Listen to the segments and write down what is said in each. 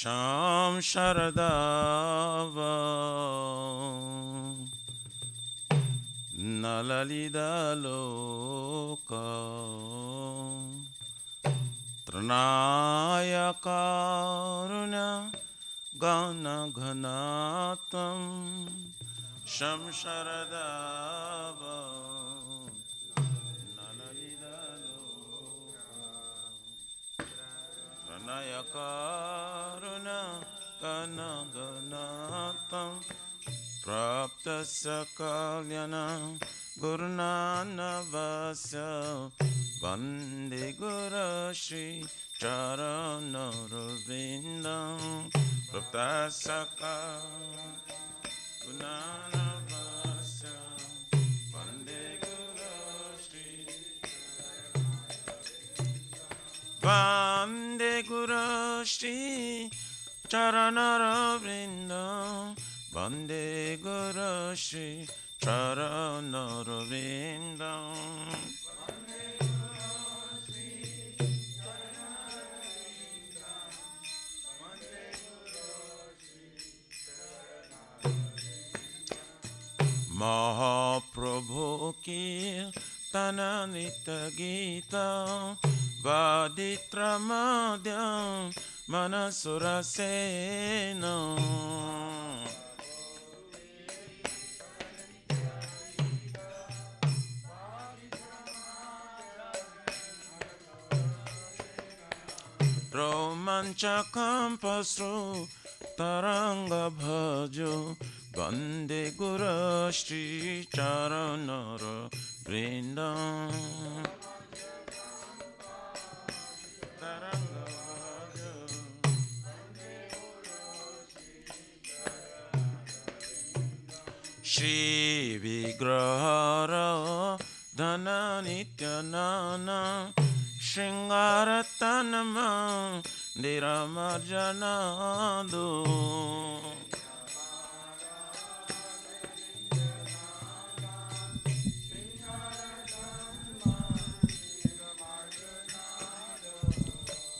Sham Sharadava Nalalida Loka Tranaya Karuna Gana Ghanatam Sham Sharadava Nalalida Pranaya Karuna Gana Ganatam Prapta Sakalyana Gurunana Vasya Vande Guru Shri Charana Ravindam Prapta Sakalyana Vasya Vande Guru Shri Vande Guru Shri Charanaravindam Vande Guru Shri Charanaravindam Mahaprabhu ki Tananita Gita Vaditra Madhyam Manasura Sena Romanchakam Pasru Taranga Bhajo Vande Guru Shri Charanara Vrindam Taranga Bhajo Shri Vigrahara Dhana Nityanana Shringaratanama Niramarjanado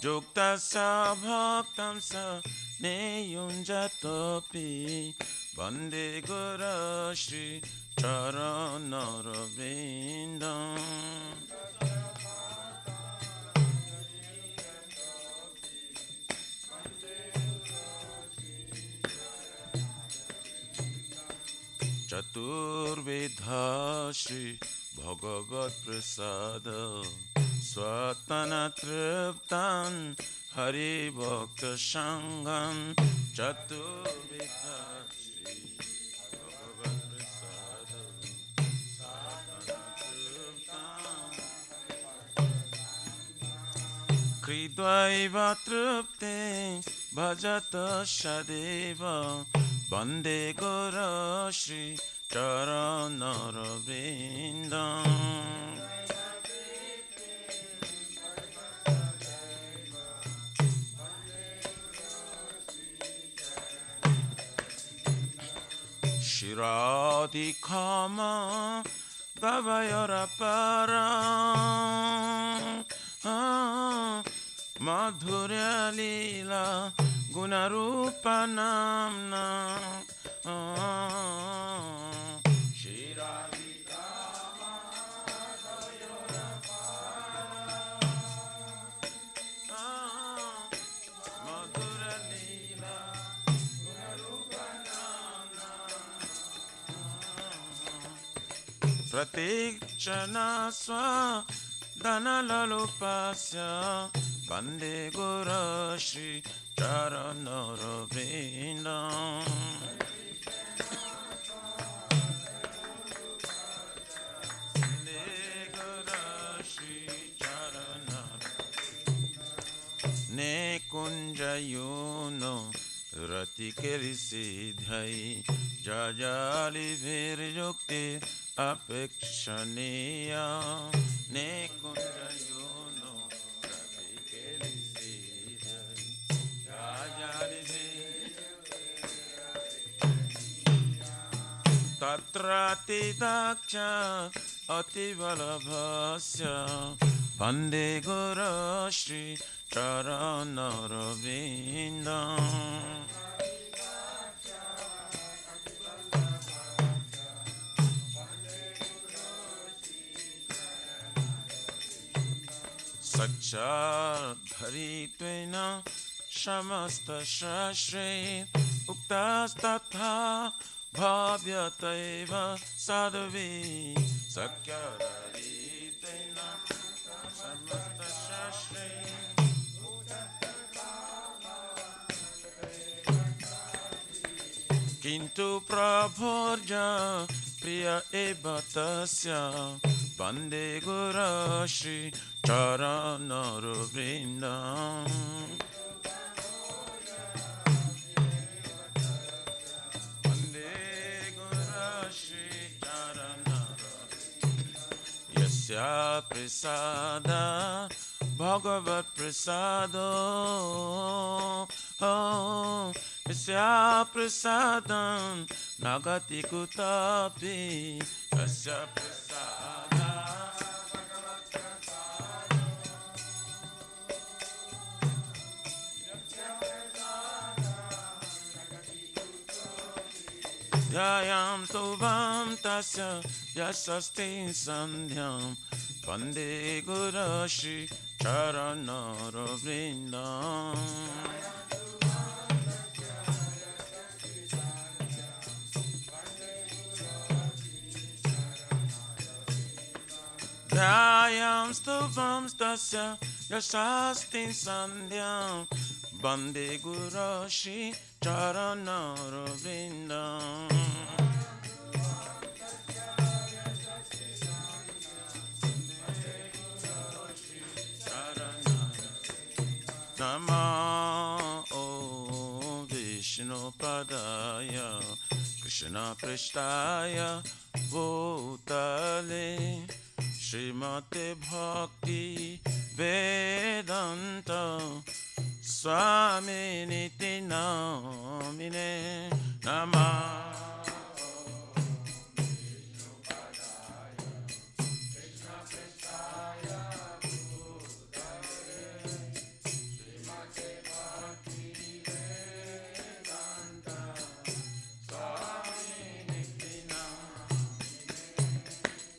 Juktasa Bhaktamsa Neyunjatopi Vande Guru Shri Charanaravindaṁ Chaturvedha Shri Bhagavat Prasada Swatana Triptan Hari Bhakta Sangam Chaturvedha Shri Bhagavat Prasada Swatana Triptan Kridvaiva Tripte Bhajata Shadeva Vande Guru Shri Charanaravindaṁ Shiradikama Gavayara Para Madhurya Lila Gunarupa Namna Shiradikama Gavayara Para Madhurya Lila Gunarupa Namna Pratikshana Swa Dhanalalupasya Vande Guru Shri Charanaravindaṁ Vande Guru Shri Charanaravindaṁ Ne kunjayuno ratikeri siddhai jajali virjukti apekshaniya Ne kunjayuno ratikeri siddhai jajali Tatrati daksha ativalabhasya Bande Guru Shri Charanaravinda. Sakshar Dharitvena Shamasta Shashre Uktastatha Bhavyataiva Sadhavi Sakshar Dharitvena Shamasta Shashre Kintu Prabhorja Priya Eva Tasya Bande Guru Shri Charanaravinda. Bande Guru Shri Charanaravinda. Yasya Prasada Bhagavat Prasado. Yasya Prasadam Nagati Kutapi. Yasya Prasada Yayam Tovam Tasya Yasasti Sandhyam Bande Guru Shri Charanaravinda. Dhyayam Stuvam Tasya Yasasti Sandhyam Bande Guru Shri Charanaravinda. Namo Vishnu Padaya Krishna Prishtaya Bhutale Srimate Bhakti Vedanta Swami Niti Namine Namah.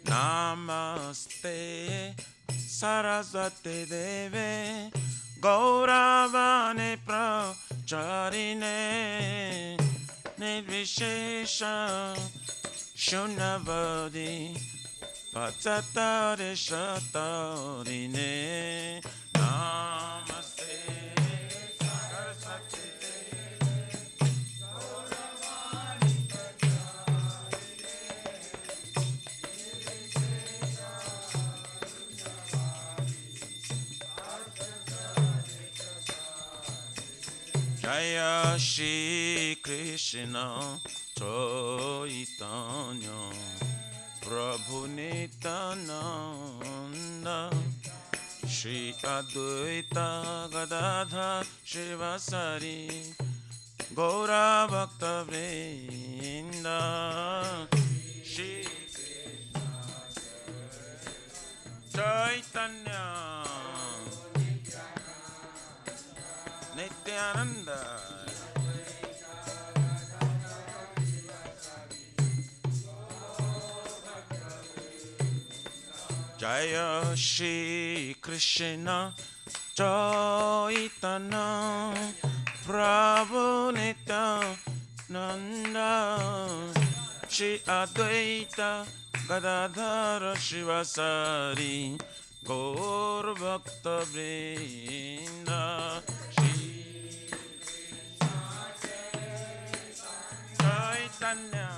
Namaste Saraswati Deve Gauravane Pracharine Nirvishesha Shunavadi Patsatare Shatarine. Namaste Saraswati Jaya Shri Krishna Chaitanya Prabhu Nityananda Shri Advaita Gadadha Shivasari Gaura Bhakta Vrinda. Shri Chaitanya Nityananda Jaya Shri Krishna Chaitanya Prabhu Nityananda Shri Advaita Gadadhara Shivasari Gaur Bhakta Vrinda. Chaitanya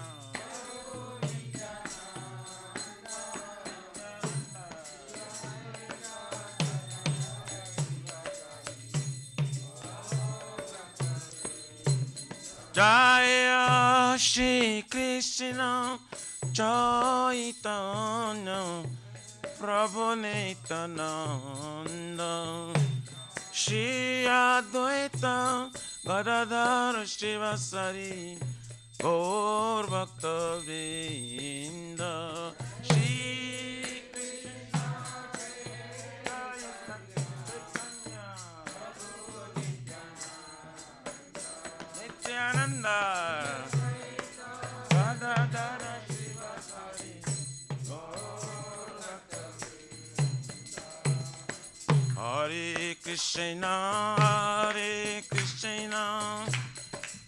Jaya Shri Krishna Chaitanya Prabhu Nityananda Shri Advaita Gadadhara Shivasari Gaur Bhakta Vrinda. Shri Krishna Govinda. Gadadara Shiva Sari. Hare Krishna, Hare Krishna,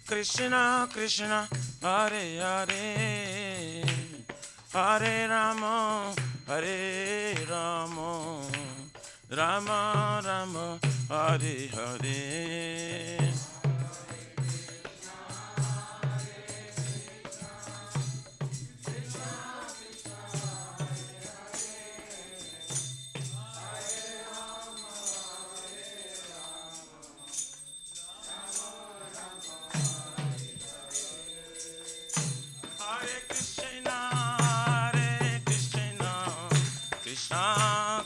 Krishna Krishna, Hare Hare, Hare Rama, Hare Rama, Rama Rama, Hare Hare.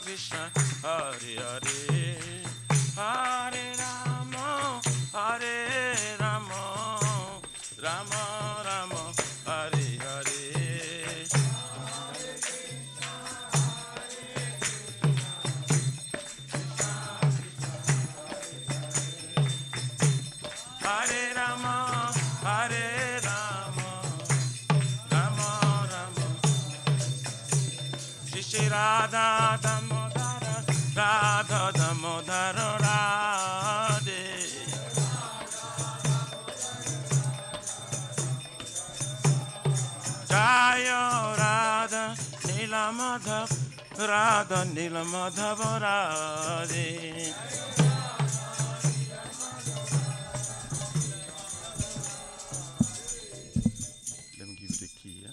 Krishna, Hare Hare, Hare Rama, Hare Rama, Rama Rama, Hare Hare. Hare Rama, Hare Rama, Rama Rama. Shri Radha Damodara, Radha Damodara Radhe. Jaya Radha Nila Madhav, Radha Nila Madhav Radhe. Let me give you the key, yeah?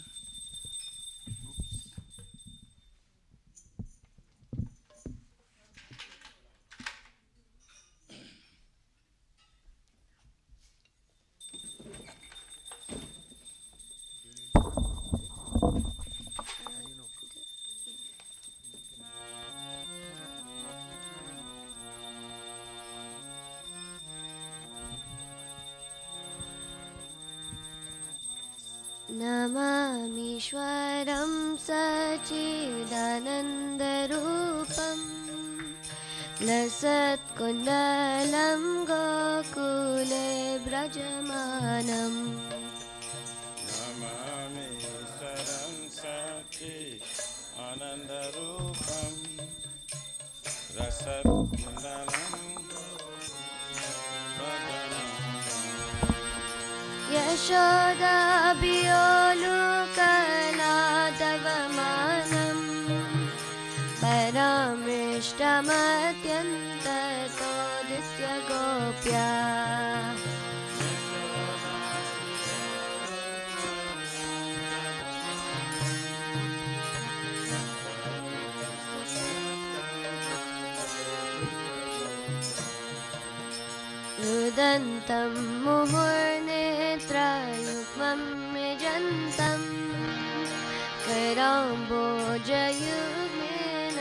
नमामीश्वरं सच्चिदानन्दरूपं लसत्कुण्डलं गोकुले व्रजमानम् नमामीश्वरं सच्चिदानन्दरूपं रसत्कुण्डलं यशोदाभियोलुकलादवमानम् परमृष्टमत्यन्ततोदित्य Gopya रुदन्तं मुहुर्नेत्रयुग्मं मृजन्तं कराम्बोजयुग्मेन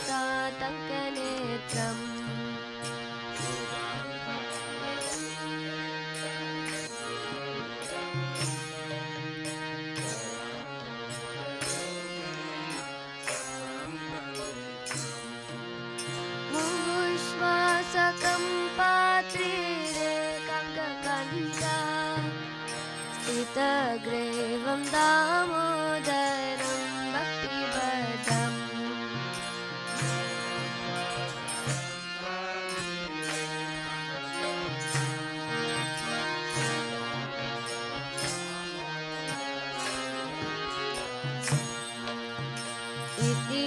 सातङ्कनेत्रम् मुहुश्वासकं पात्रीरेकङ्ककण्ठा स्थितग्रीवं दामोदरं भक्तिपदम् इति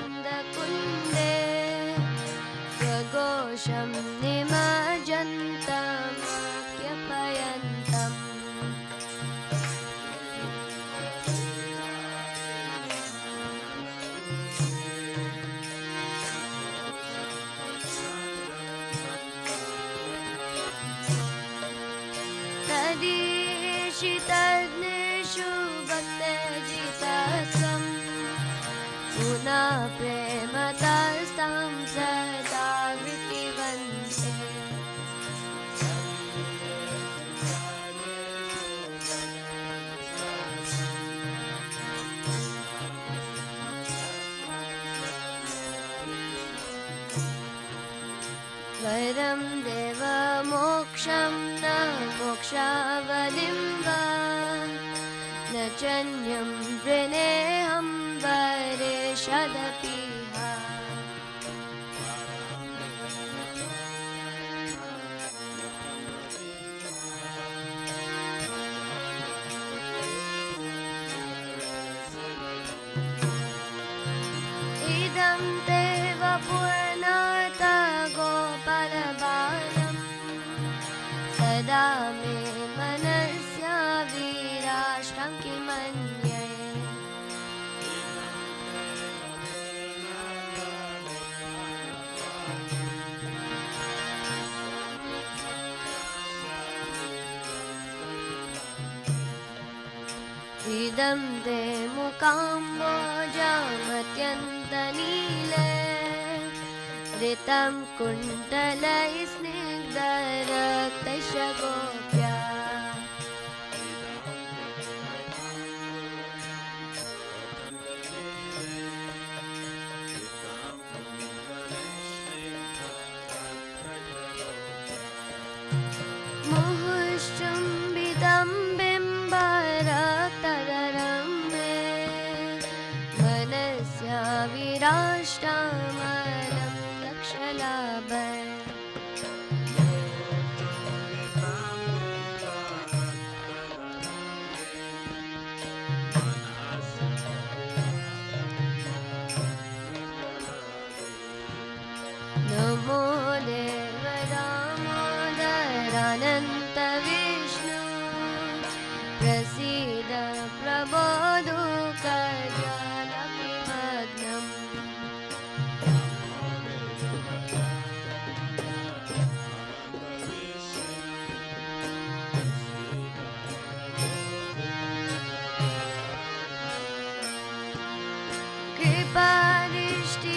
स्वलीलाभिरानन्दकुण्डे स्वघोषं निमज्जन्तमाख्यपयन्तम् तदीशितग्नेषु भक्तजितत्वं पुनः प्रेमतस्तां सदा वृत्तिवन्ते वरं देवं मोक्षं न मोक्षावलिं वा न चन्यं वृणेऽहं वरेषदपि हा इदं ते वपुर्नाथ गोपालबालम् सदा मे मनस्य वीराष्टं किमन्ये इदं ते मुकाम्बोजमत्यन्तनीले ऋतं कुण्डलैः स्निग्धरक्तैश्च गोप्या मुहुश्चुम्बितं बिम्बरक्तधरं मे मनस्या विराष्टमलं लक्षलाभय नमो देव दामोदरानन्त विष्णु प्रसीद प्रबोधो कज्ञानविमग्नम्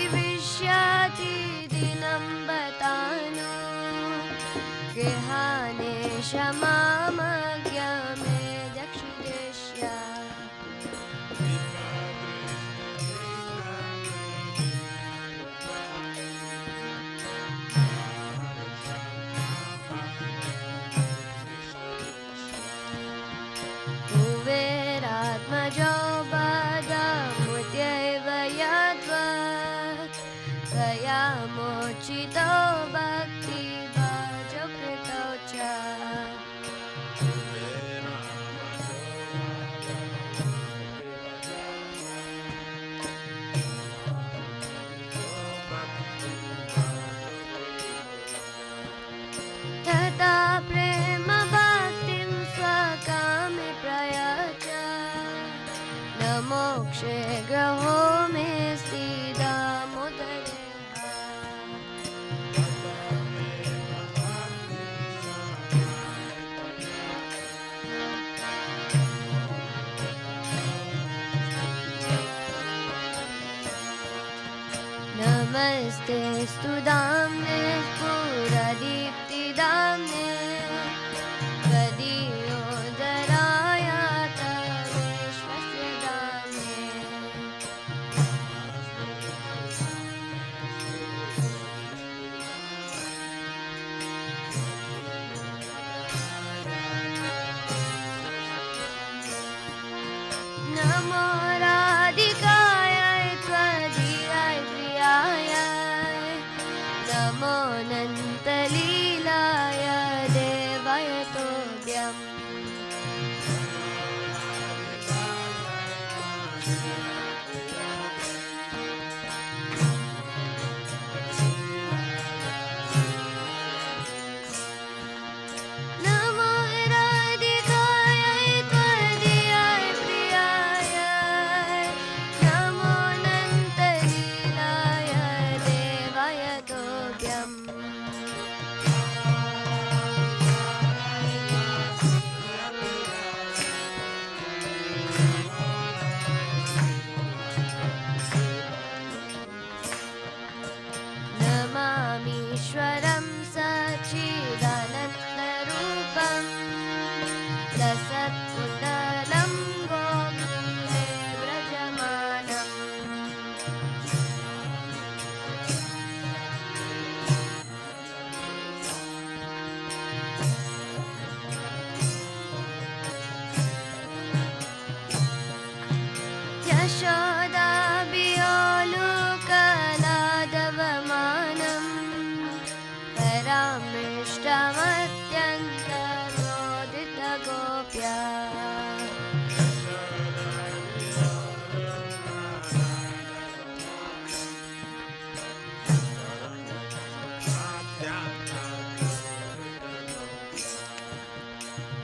कृपादृष्टिविष्याति दिनं बतानो गृहाणे क्षमामज्ञ मे दक्षिणेष्या कुबेरात्मजो बदमुद्यैव यद्वत् तया मोचितो भक्तिभाजो कृतो च तथा प्रेम भक्तिं स्वकामे प्रयच्छ न मोक्षे ग्रहो मे सीदामुदरे नमस्ते स्तुदाम्ने स्फुरदीप्तिदाम्ने त्वदीयोदराय तवेश्वस्य दाम्ने नमो राधिकाय त्वदीयाय प्रियाय नमो Nand अत्यन्तमोदितगोप्या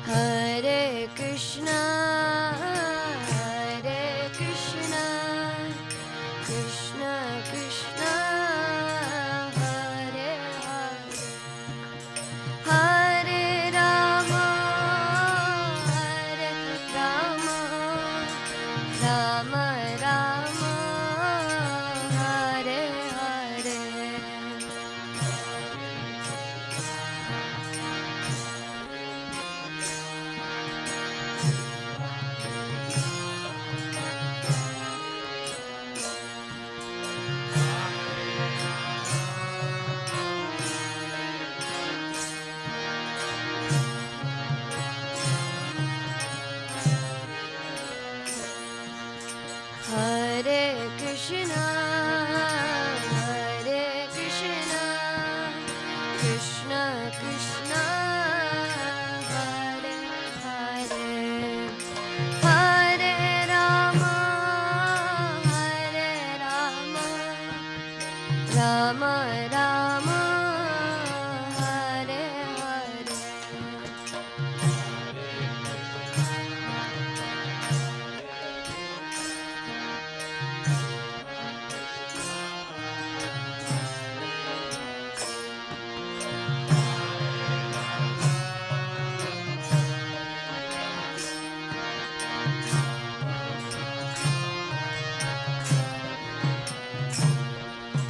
Hare Krishna, Krishna Krishna, Hare Hare, Hare Rama, Rama Rama, Hare Hare. Hare Krishna, Krishna Krishna, Hare Hare, Hare Rama, Rama Rama, Hare Hare.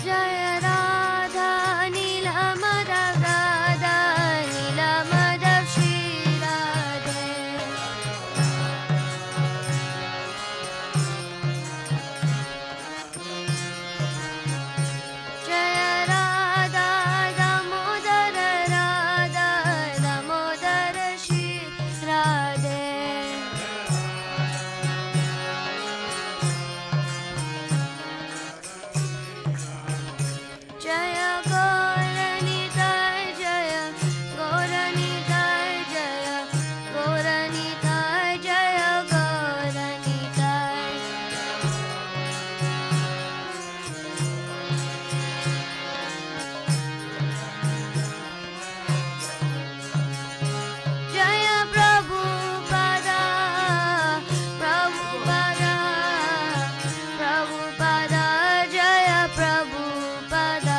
Jaya Radha Nila Madhav Radha Nila Madhav Shri Radhe Jaya Radha Damodara Radha Damodara Shri Radhe Jaya Gauranitai Jaya Gauranitai Jaya Gauranitai Jaya Gauranitai Jaya Prabhupada Prabhupada Prabhupada Jaya Prabhupada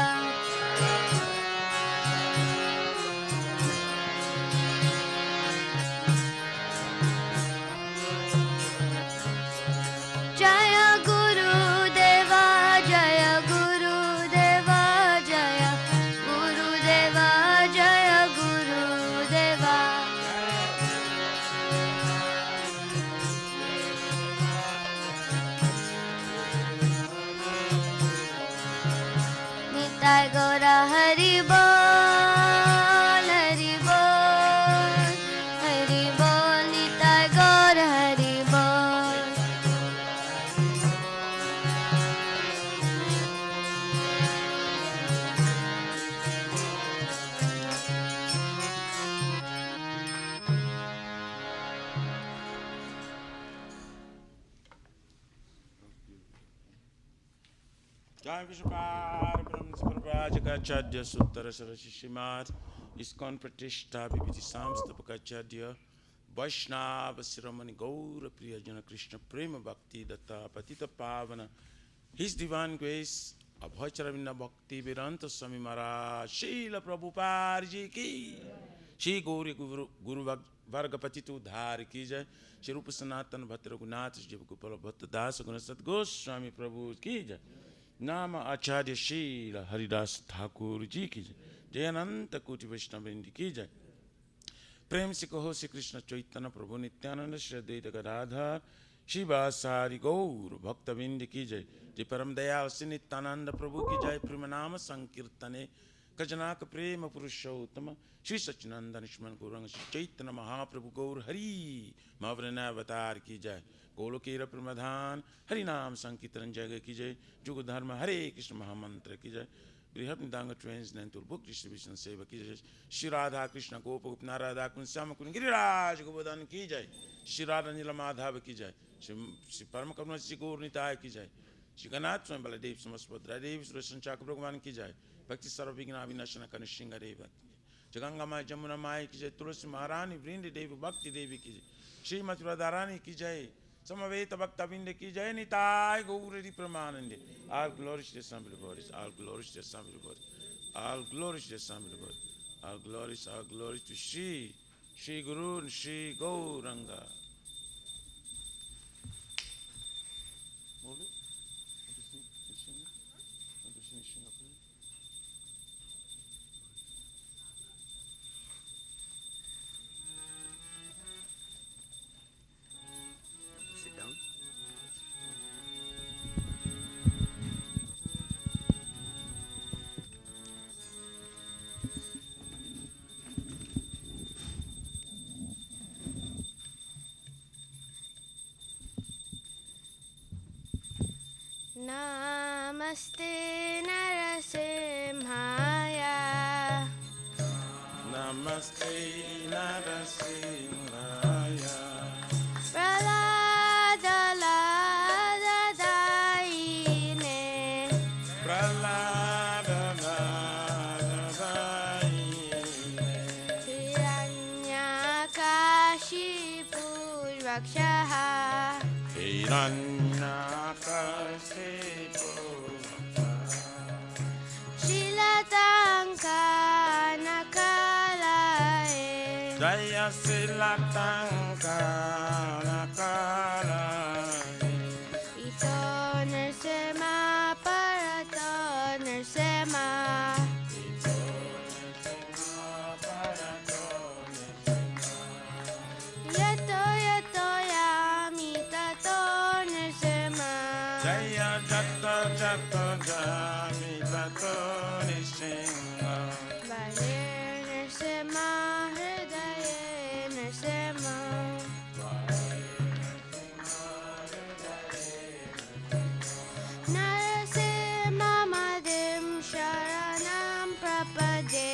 Jaya Guru Deva Jaya Guru Deva Jaya Guru Deva Jaya Guru Deva Nitai Gaura Hari Bol Hari Bol Hari Bol Nitai Gaura Hari Bol Jai Vishwapar Brahmacharya Suttara Sarashishimat ISKCON Pratishta Bibhiti Samstapakacharya Vaishnava Siramani Gaura Priyajana Krishna Prema Bhakti Datta Patita Pavana His Divine Grace Abhay Charavinda Bhakti Vedanta Swami Maharaj Srila Prabhupada Ji Ki Shri Gauri Guru Vargapatitu Dhari Ki Jai Shri Rupa Sanatana Bhatta Raghunath Jiva Gopala Bhatta Das Gunasat Goswami Prabhu Ki Jai Nama Acharya Srila Haridas Thakur Ji Ki Jai Jayananta Koti Vaishnavindi Ki Jai Prem se kaho se Krishna Chaitanya Prabhu Nityananda Shri Advaita Gadadhar Shri Vasari Gaur Bhaktavindi Ki Jai Jai Param Dayal Shri Nityananda Prabhu Ki Jai Premanama Sankirtane Kajanaka Prema Purushottama Shri Sachinanda Nishman Gauranga Shri Chaitanya Mahaprabhu Gaur Hari Mavrana Avatar Ki Jai Golokera Pramadhan Hari Nam Sankirtan Jaga Ki Jai Juga Dharma Hare Krishna Mahamantra Ki Jai Brihabnidanga Translation to book distribution seva ki jai. Shri Radha Krishna Gopa Gopna Radha Kunsyama Kun Giriraj Govardhan ki jai. Shri Radha Nila Madhava ki jai. Shri Parama Karuna Shri Gaur Nitai ki jai. Shri Ganath Swami Baladev Samaspadra Dev Surashan Chakra Bhagavan ki jai. Bhakti Sarvabhigna Vinashana Kanushinga Deva ki jai. Ganga Mai Jamuna Mai ki jai. Tulasi Maharani Vrindi Devi Bhakti Devi ki jai. Shri Mati Radharani ki jai. Samaveta Bhakta Vinde ki jai. Nitai Gaurari Pramanande. All glories to the Son of the Body. All glories to the Son of the Body. All glories to the Son of the Body. All glories to Shri Guru and Shri Gauranga. Sit down. Namaste Narasimhaya. Namaste Narasimhaya. Praladaladaine. Praladaladaine. Hiranyakashipu Rakshaha. Hiranyakashipu. Shilatanka nakalae. Jaya Silatanka Nakalae. Ito Narsema Parato Narsema. Yato Yato Yami Tato Narsema. Jaya Jato Jato Jami Tato Nishinga. Bahe Narsema Hridaye Narsema. Narasimha Madim Sharanam Prapade.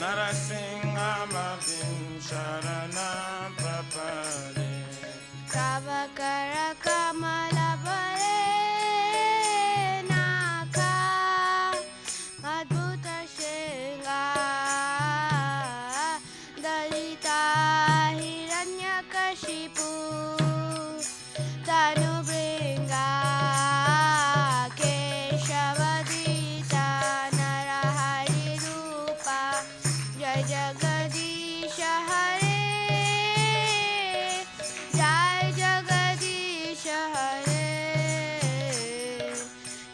Narasingha Madin Sharanam Prapade. Kavakara Kamalabare Naka Madhuta Shinga Dalita Hiranyakashipu Tanubringa Keshavadita Narahari Rupa Jai Jagadisha Hare Jai Jagadisha Hare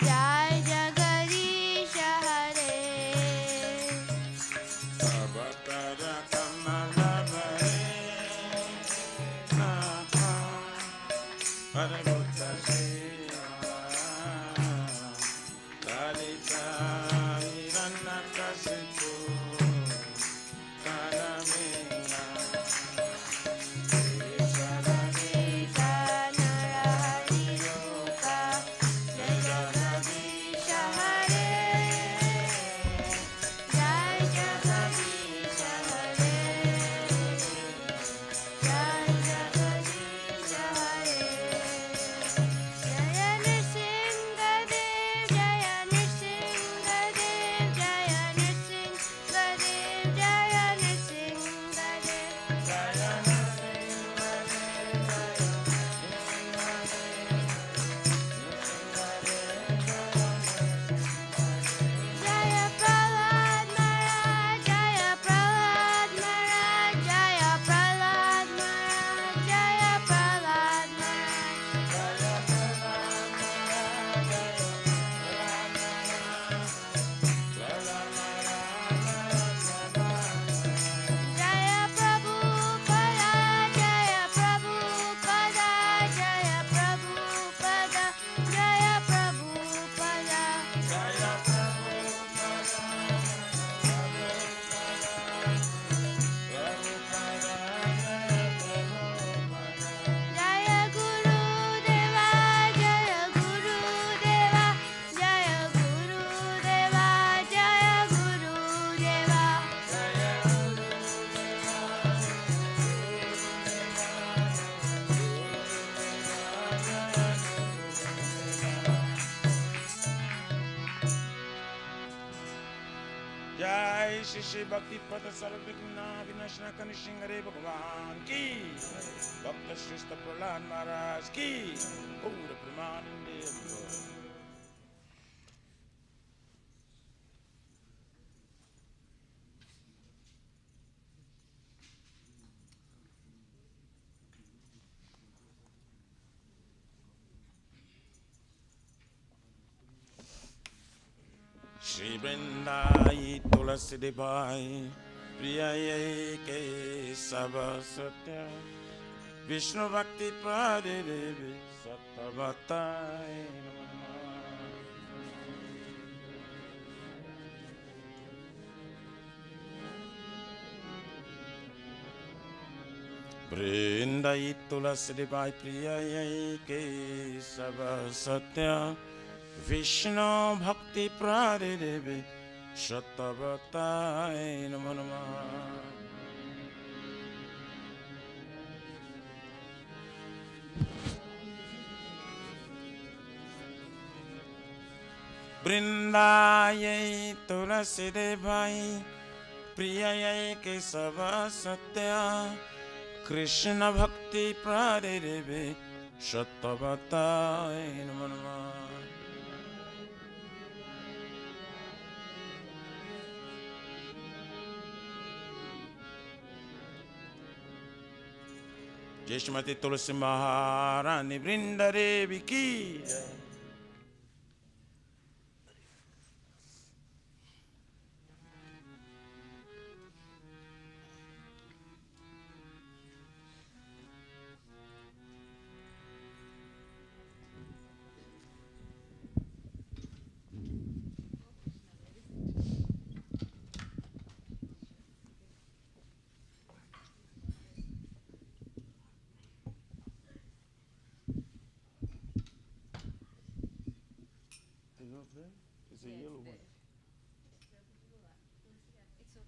Jai Jagadisha Hare. Abhakara Kamalabare Naka Parabhuta Shiva Dalita Hiranyakashipu Karamena Shri भक्ति पद सर्वविघ्न विनाशना कनिशिंग हरे भगवान की, भक्त श्रेष्ठ प्रहलाद महाराज की, गौर प्रेमानंदे। श्री वृंदाई तुलसी दिवाई प्रिय के सब सत्य, विष्णु भक्ति पादे देवी सत्यवताय नमः। वृंदाई तुलसी दिवाई प्रिय के सब सत्य, विष्णु भक्ति प्रादे देवी सत्यवताय नमो नमः। वृंदाये तुलसी देवाई प्रिय के सब सत्य, कृष्ण भक्ति प्रादे देवी सत्यवताय नमो नमः। जय श्रीमती तुलसी महारानी वृंदा देवी की जय। It's a yellow one. It's okay.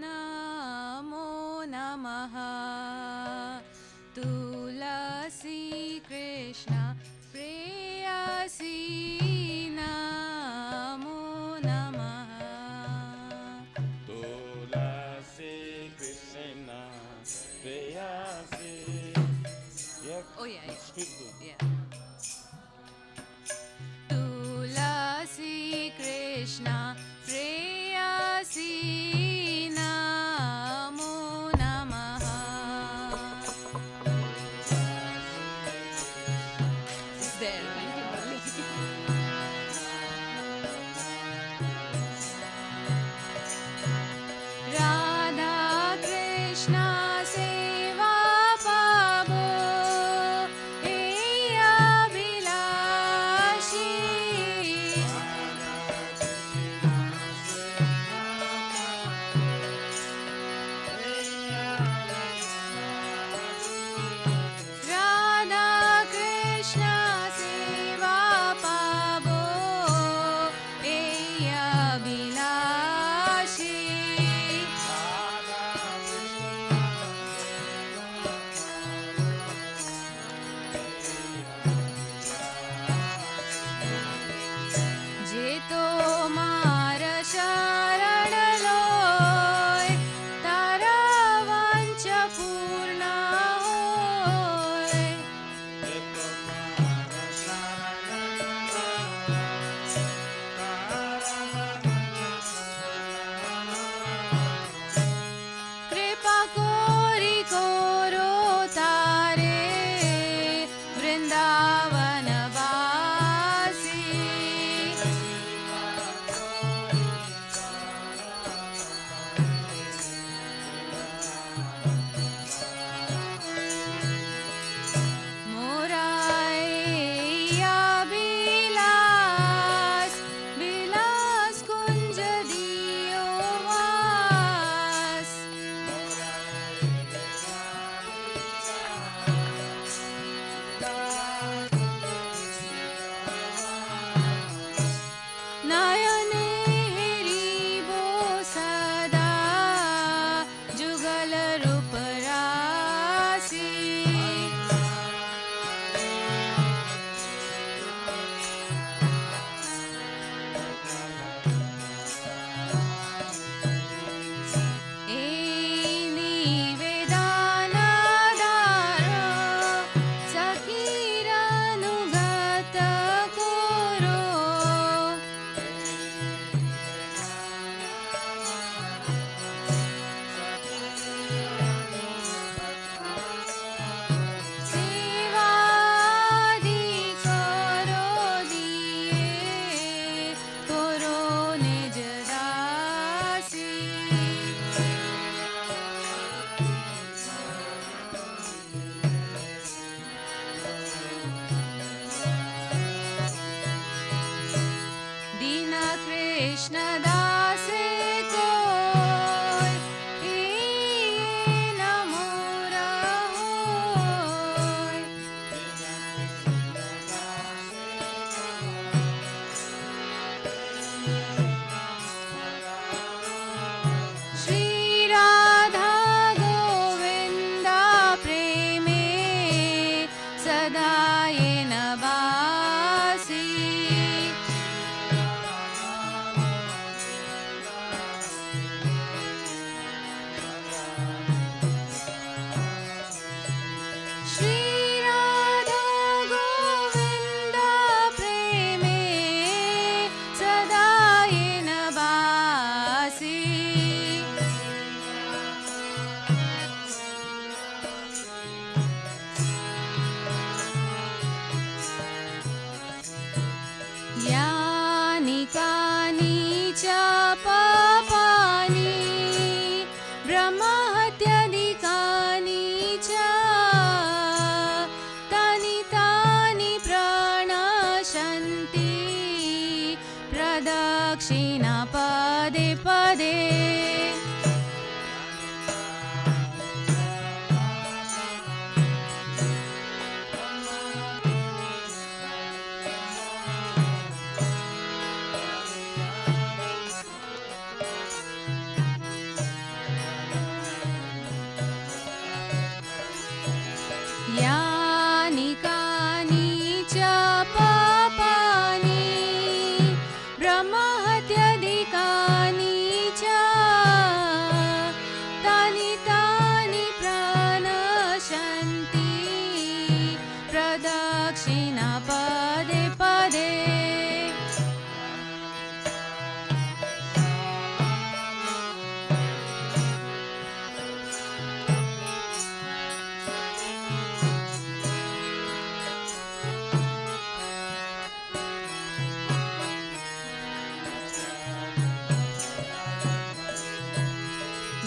Namo Namaha Tulasi Krishna Preyasi Namo Namaha Tulasi Krishna Preyasi. Yeah. Oh yeah, Speak to. yeah. Tulasi Krishna Preyasi Namo Namaha. It's there. Radha Krishna Seva Pabo Eya Bilashi. Krishna दास कोय न मोर होय। श्री राधा गोविंद प्रेमे सदा येन वासी। श्री राधा गोविंद प्रेमे सदा येन वासी। यानि कानि च पापानि ब्रह्महत्यादिकानि च तानि तानि प्रणश्यन्ति प्रदक्षिणा पदे पदे। यानि कानि च पापानि ब्रह्महत्यादिकानि च तानि तानि प्रणश्यन्ति प्रदक्षिणा पदे पदे।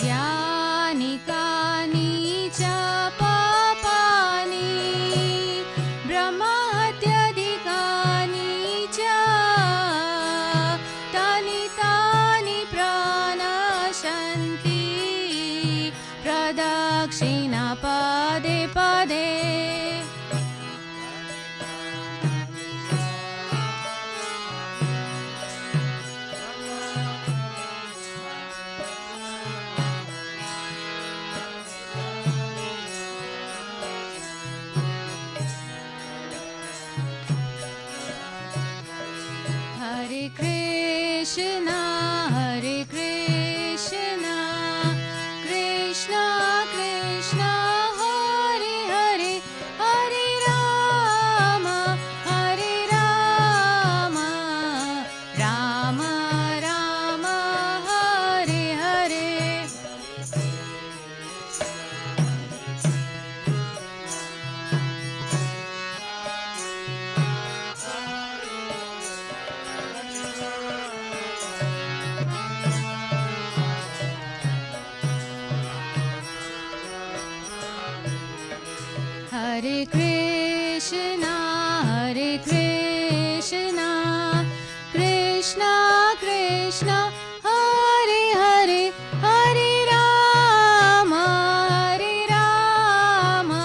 यानि कानि च पापानि ब्रह्महत्यादिकानि च तानि तानि प्रणश्यन्ति प्रदक्षिणा पदे पदे। Hare Krishna, Hare Krishna, Krishna Krishna, Hare Hare, Hare Rama, Hare Rama, Rama Rama, Hare Hare. Hare Krishna, Hare Krishna, Krishna Krishna, Hare Hare, Hare Rama, Hare Rama,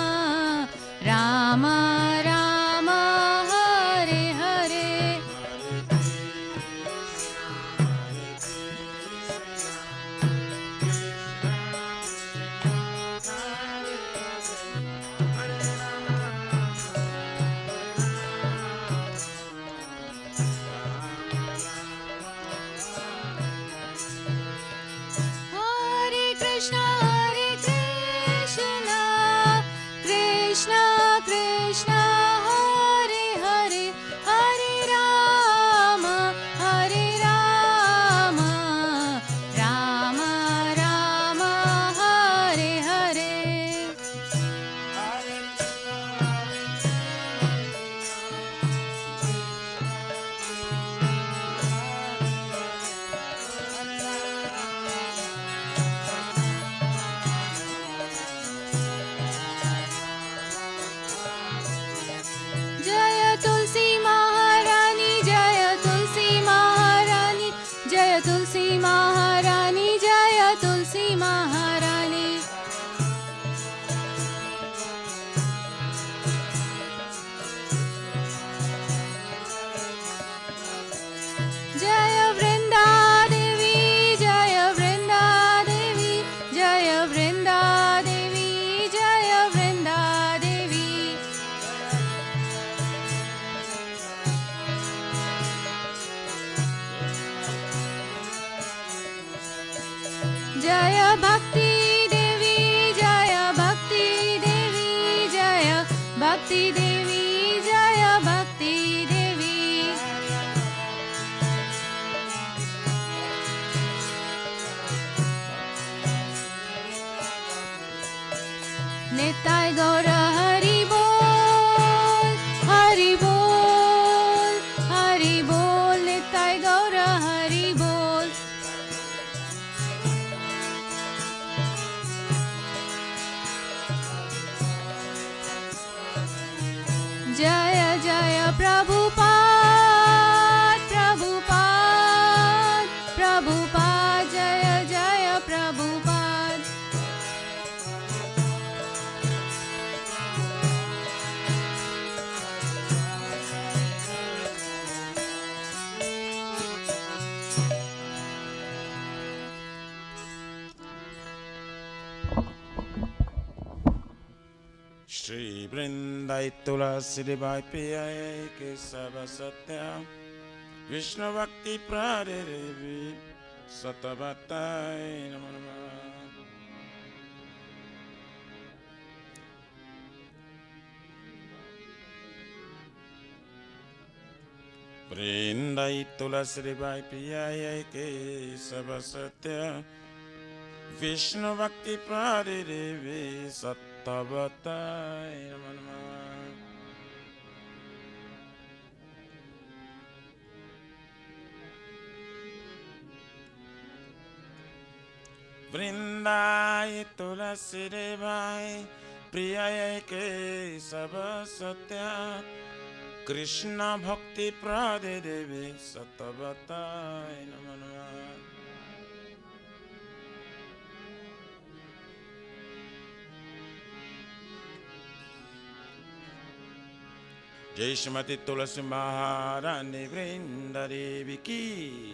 Rama Rama, Hare Hare. Hare Krishna, Hare Krishna, Krishna Krishna, Hare Hare, Hare Rama, Hare Rama, Rama Rama, Hare Hare. तुलसी महारानी जय तुलसी महारानी जय वृंदा देवी जय वृंदा देवी जय वृंदा देवी जय वृंदा देवी जय भक्ति देवी जय भक्ति देवी जय भक्ति देवी जय भक्ति देवी निताय गौर हरि बोल हरि बोल हरि बोल निताय गौर हरि बोल जय जय प्रभुपाद प्रभुपाद प्रभुपाद जय जय Prabhupada Shri Vrindai Tulasi Devi Piyaye Ke Sava Satya Vishnu Bhakti Pradevi Satavatai Namo Namah. Vrindai Tulasi Devi Piyaye Ke Sava Satya Vishnu Bhakti Pradevi Satavatai Namo Namah. Vrindai Tulasi Devi Priyaye Ke Sava Satya Krishna Bhakti Pradevi Satavatai Namo Namah. Jai Shrimati Tulasi Maharani Vrinda Devi Ki.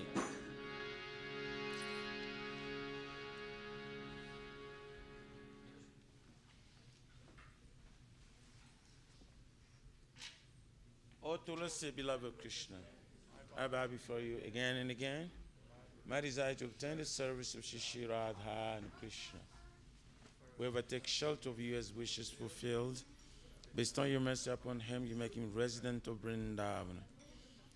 O Tulasi, beloved Krishna, I bow before you again and again. My desire to obtain the service of Shri Radha and Krishna. Whoever takes shelter of you has wishes fulfilled. Based on your mercy upon him, you make him resident of Vrindavan.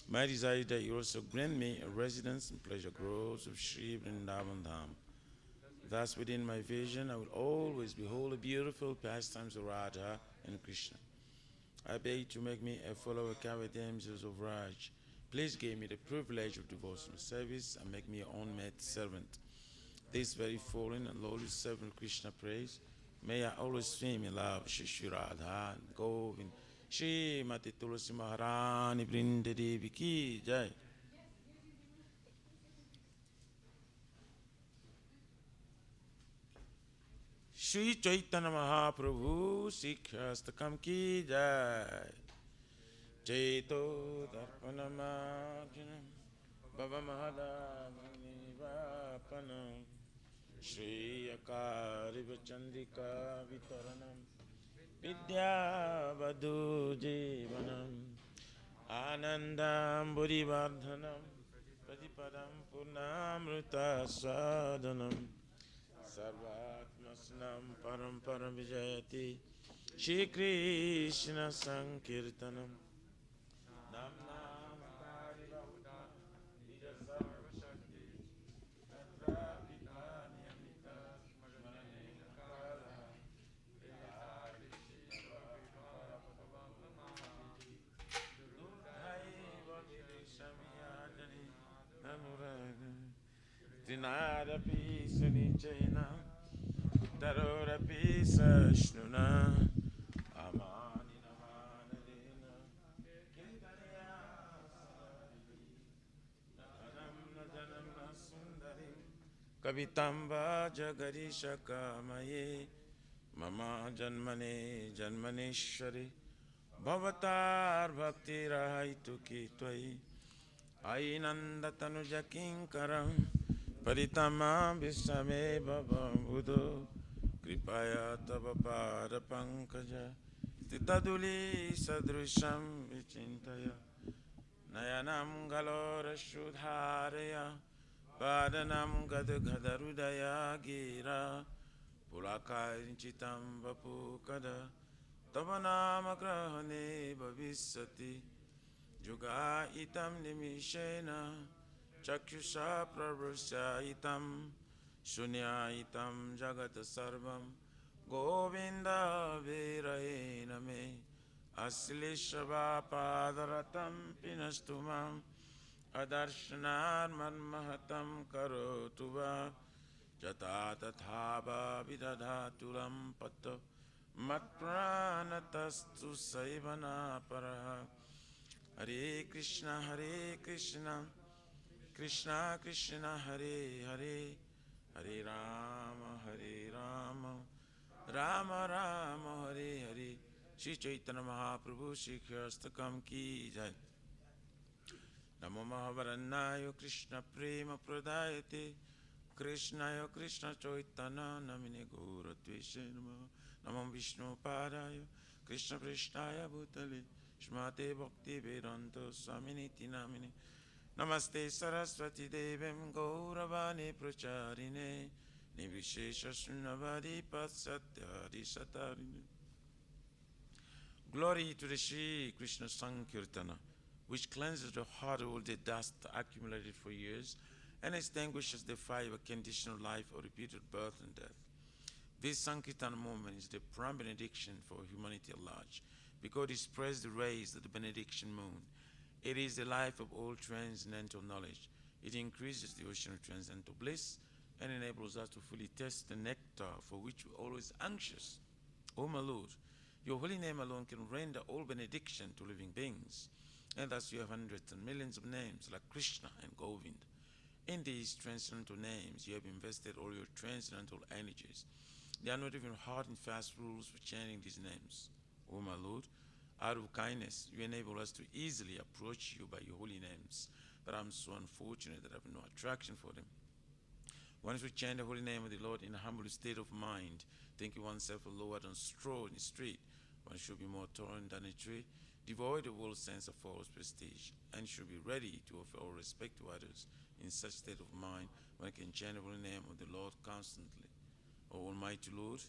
My desire is that you also grant me a residence in pleasure groves of Sri Vrindavan Dham. Thus, within my vision, I will always behold the beautiful pastimes of Radha and Krishna. I beg to make me a follower of Kavadamsels of Raj. Please give me the privilege of devotional service and make me your own maid servant. This very fallen and lowly servant Krishna prays. May I always swim in love, Shri Radha and Govind. Shri Mati Tulasi Maharani Vrinda Devi Ki Jai. Shri Chaitanya Mahaprabhu Sikhastakam Ki Jai. Chaito Darpana Marjanam Bhava Mahadavani Vapanam Shri Akariva Chandrika Vitaranam Vidya Vadu Jivanam Anandam Buddhivardhanam Pradipadam Purnamruta Sadhanam Sarvatmasnam Param Param Vijayati Shri Krishna Sankirtanam Namnam Parivakta Nija Sarva Shakti Tatra Pitani Amita Smaranena Kala Vilari Shiva Patavam Durdhaiva Vidishamiyajani Anuraga Dinarapi Sanichena Uttarorapi Sashnuna Amani Namanadena Kirtaniya Najanam Najanam Kavitamba Jagarisha Kamaye Mama Janmane Janmaneshwari Bhavatar Bhakti Rahaitu Twai Ainanda Tanuja Kinkaram Paritama Vishame Baba Buddho Kripaya Tava Pada Pankaja Titaduli Sadrisham Vichintaya Nayanam Galora Shudharaya Padanam Gadgadharudaya Gira Pulakarinchitam Vapukada Tavanama Grahane Bhavisati Juga Itam Nimishena Chakshusha Prabhusya Itam Shunya Itam Jagata Sarvam Govinda Virayena Me Aslishava Padaratam Pinastumam Adarshnar Manmahatam Karotuva Jata Tathava Vidadhaturam Pato Matpranatastu Saivana Paraha Hare Krishna Krishna Krishna Hare Hare Hare Rama Rama Rama Hare Hare Shri Chaitanya Mahaprabhu Shri Khastakam Ki Jai Namo Mahavarannaya Krishna Prema Pradayate Krishnaya Krishna Chaitanya Namine Gaura Tveshe Namo Vishnu Padaya Krishna Krishnaya Bhutale Shmate Bhakti Vedanta Swaminiti Namine Namaste Saraswati Devim Gauravani Pracharine Nivishesha Shunnavadi Patsatyadi Satarine. Glory to the Shri Krishna Sankirtana, which cleanses the heart of all the dust accumulated for years and extinguishes the fire of conditional life or repeated birth and death. This Sankirtana moment is the prime benediction for humanity at large, because it spreads the rays of the benediction moon. It is the life of all transcendental knowledge. It increases the ocean of transcendental bliss and enables us to fully taste the nectar for which we're always anxious. O my Lord, your holy name alone can render all benediction to living beings, and thus you have hundreds and millions of names like Krishna and Govind. In these transcendental names, you have invested all your transcendental energies. There are not even hard and fast rules for chanting these names. O my Lord, out of kindness, you enable us to easily approach you by your holy names, but I'm so unfortunate that I have no attraction for them. Once we chant the holy name of the Lord in a humble state of mind, thinking oneself a lower than straw in the street, one should be more tolerant than a tree, devoid of all sense of false prestige, and should be ready to offer all respect to others. In such state of mind, one can chant the holy name of the Lord constantly. O Almighty Lord,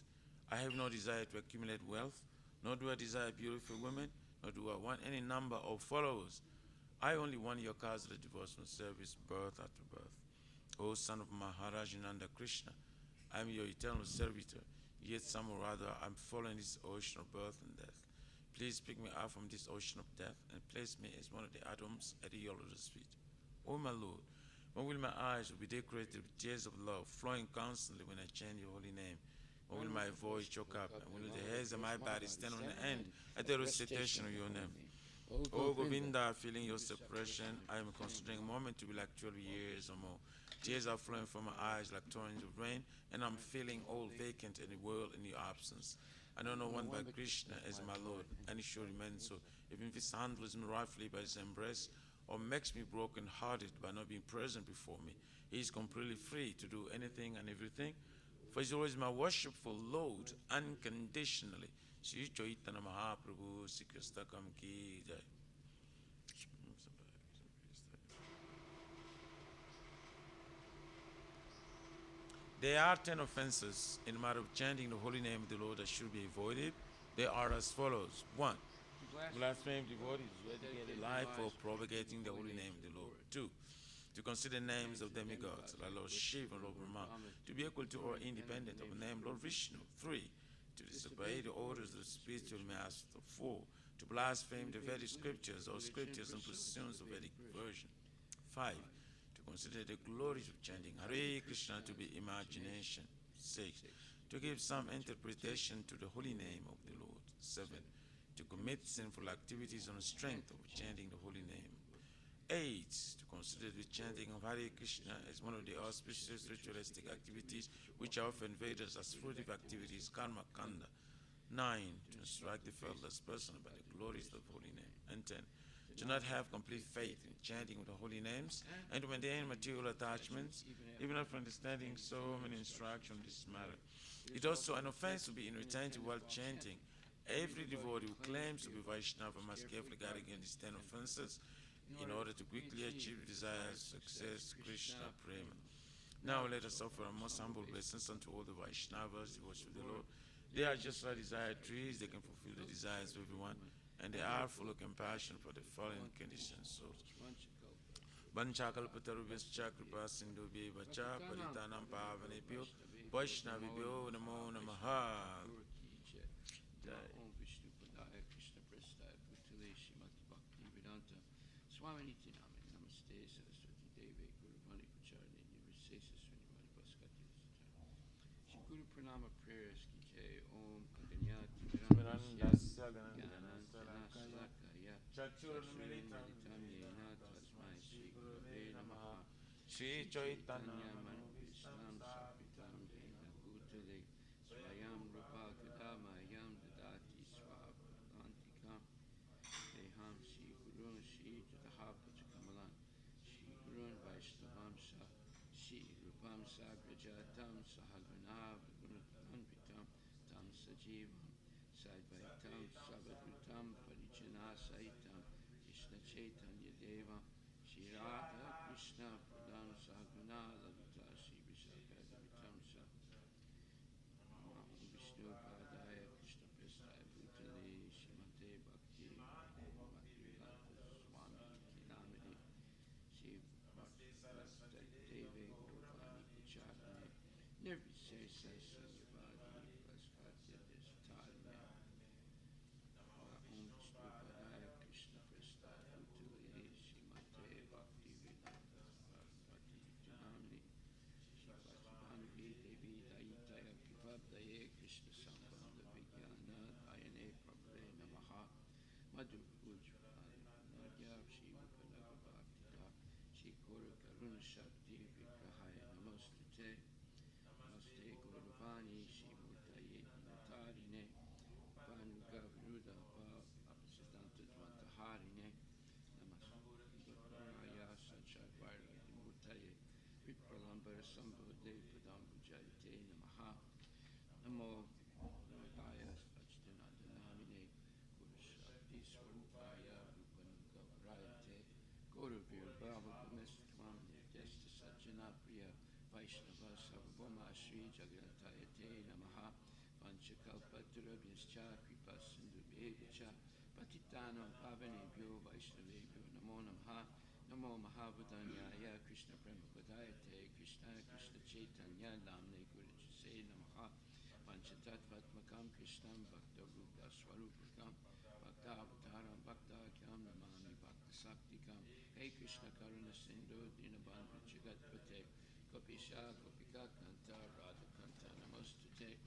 I have no desire to accumulate wealth, nor do I desire beautiful women, nor do I want any number of followers. I only want your cause of the devotional service, birth after birth. O son of Maharajananda Krishna, I am your eternal servitor, yet somehow or other I am following this ocean of birth and death. Please pick me up from this ocean of death and place me as one of the atoms at your lotus feet. O my Lord, when will my eyes be decorated with tears of love flowing constantly when I chant your holy name? When will my voice choke up, and when will the hairs of my body stand on end at the recitation of your name? O Govinda, feeling your separation, I am considering a moment to be like 12 years or more. Tears are flowing from my eyes like torrents of rain, and I'm feeling all vacant in the world in your absence. I know no one but Krishna as my Lord, and he should remain so. Even if he handles me rightfully by his embrace, or makes me broken-hearted by not being present before me, he is completely free to do anything and everything, for he is always my worshipful Lord, unconditionally. Shri Chaitanya Mahaprabhu, Shri Khastakam Ki Jai. There are 10 offenses in the matter of chanting the holy name of the Lord that should be avoided. They are as follows. 1. Blaspheme devotees, dedicated life for propagating the holy name of the Lord. 2. To consider names of demigods, like Lord Shiva and Lord Brahma, to be equal to or independent of the name Lord Vishnu. 3. To disobey the orders of the spiritual master. 4. To blaspheme the Vedic scriptures or scriptures and positions of Vedic version. 5. To consider the glories of chanting Hare Krishna to be imagination. 6. To give some interpretation to the holy name of the Lord. 7. To commit sinful activities on the strength of chanting the holy name. 8. To consider the chanting of Hare Krishna as one of the auspicious ritualistic activities which are often veiled as fruitive activities, karma kanda. 9. To instruct the faithless person about the glories of the holy name. And 10. To not have complete faith in chanting of the holy names and to maintain material attachments, even after understanding so many instructions on this matter. It is also an offense to be inattentive while chanting. Every devotee who claims to be Vaishnava must carefully guard against these 10 offenses in order to quickly achieve desired success, Krishna Prema. Now let us offer our most humble blessings unto all the Vaishnavas, devotees of the Lord. They are just like desired trees, they can fulfill the desires of everyone, and they are full of compassion for the fallen conditioned souls. Vanchakalpatarubhyascha kripa sindhubhyeva cha paritanam pavanebhyo Vaishnavibhyo namo namaha. Om Vishnu Padaya Krishna Prestaya Bhutale Shrimati Bhakti Vedanta Swami Niti Namani Namaste Saraswati Deve Guru Vani Pacharne Nirvisesa Srinivani Bhaskati Shri Guru Pranama Prayers Ki Jai Om Kaganyati Mirandasya Gyanantana Salakaya Chakshurmilitam Yena Tasmai Shri Gurave Namaha Shri Chaitanya Manubhishnam Sakritam Jena Bhutale Swayam Rupa Kadamayam Dadati Swapadantikam Deham Shri Gurun Shri Jataha Pachakamalan Shri Gurun Vaishnavam Sa Shri Rupam Sagrajatam Sahagana Gunatanvitam Tam Sajivam Sadvaitam Sabadrutam Parijana Saitam Krishna Chaitanya Deva Shri Radha Krishna Pradam Sahagana Lalita Shri Vishakadavitam Sa Vishnu Padaya Krishna Prestaya Bhutale Shrimate Bhakti Vedanta Swami Kinamani Shri Deve Guruvani Pacharane Nirvisesa Sunyavadi Bhaskatya Destarine Om Vishnu Padaya Krishna Prestaya Bhutale Shrimate Bhakti Vedanta Swami Kinamani Bhaktivinoda Devi Daitaya Kivabdaye Krishna Sambandha Vijnana Dayane Prabhave Namaha Madhu Ujvanadya Shri Rupanava Bhaktida Shri Kora Karuna Shakti Vigrahaya Namostute Namaste Gauravani Shri Murtaye Dinatarine Vanuga Viruda Apasiddhanta Dvantaharine Namaste Gauravaya Sachadvaira Dimurtaye Vipralambar Sambhode Padambujayate Namaha Namo Nodaya Sajdanandanamine Gurushabdi Swarupaya Rupanugavarayate Guruvir Bhava Gumestvam Nityasta Sajjana Priya Vaishnava Sarvabhoma Shri Jagatayate Namaha Vanchakalpatarabhyascha Kripa Sindhubhyevacha Patitanam Pavanebhyo Vaishnavebhyo Namo Namaha Namo Mahavadanyaya Krishna Prema Padayate Krishna Krishna Chaitanya Namne Gurujase Namaha Panchatattvatmakam Krishnam Bhakta Rupa Swarupakam Bhakta Avataram Bhakta Kyam Namami Bhakta Saktikam Hey Krishna Karuna Sindhu Dinabandhu Jagatpate Gopisha Gopika Kanta Radha Kanta Namostute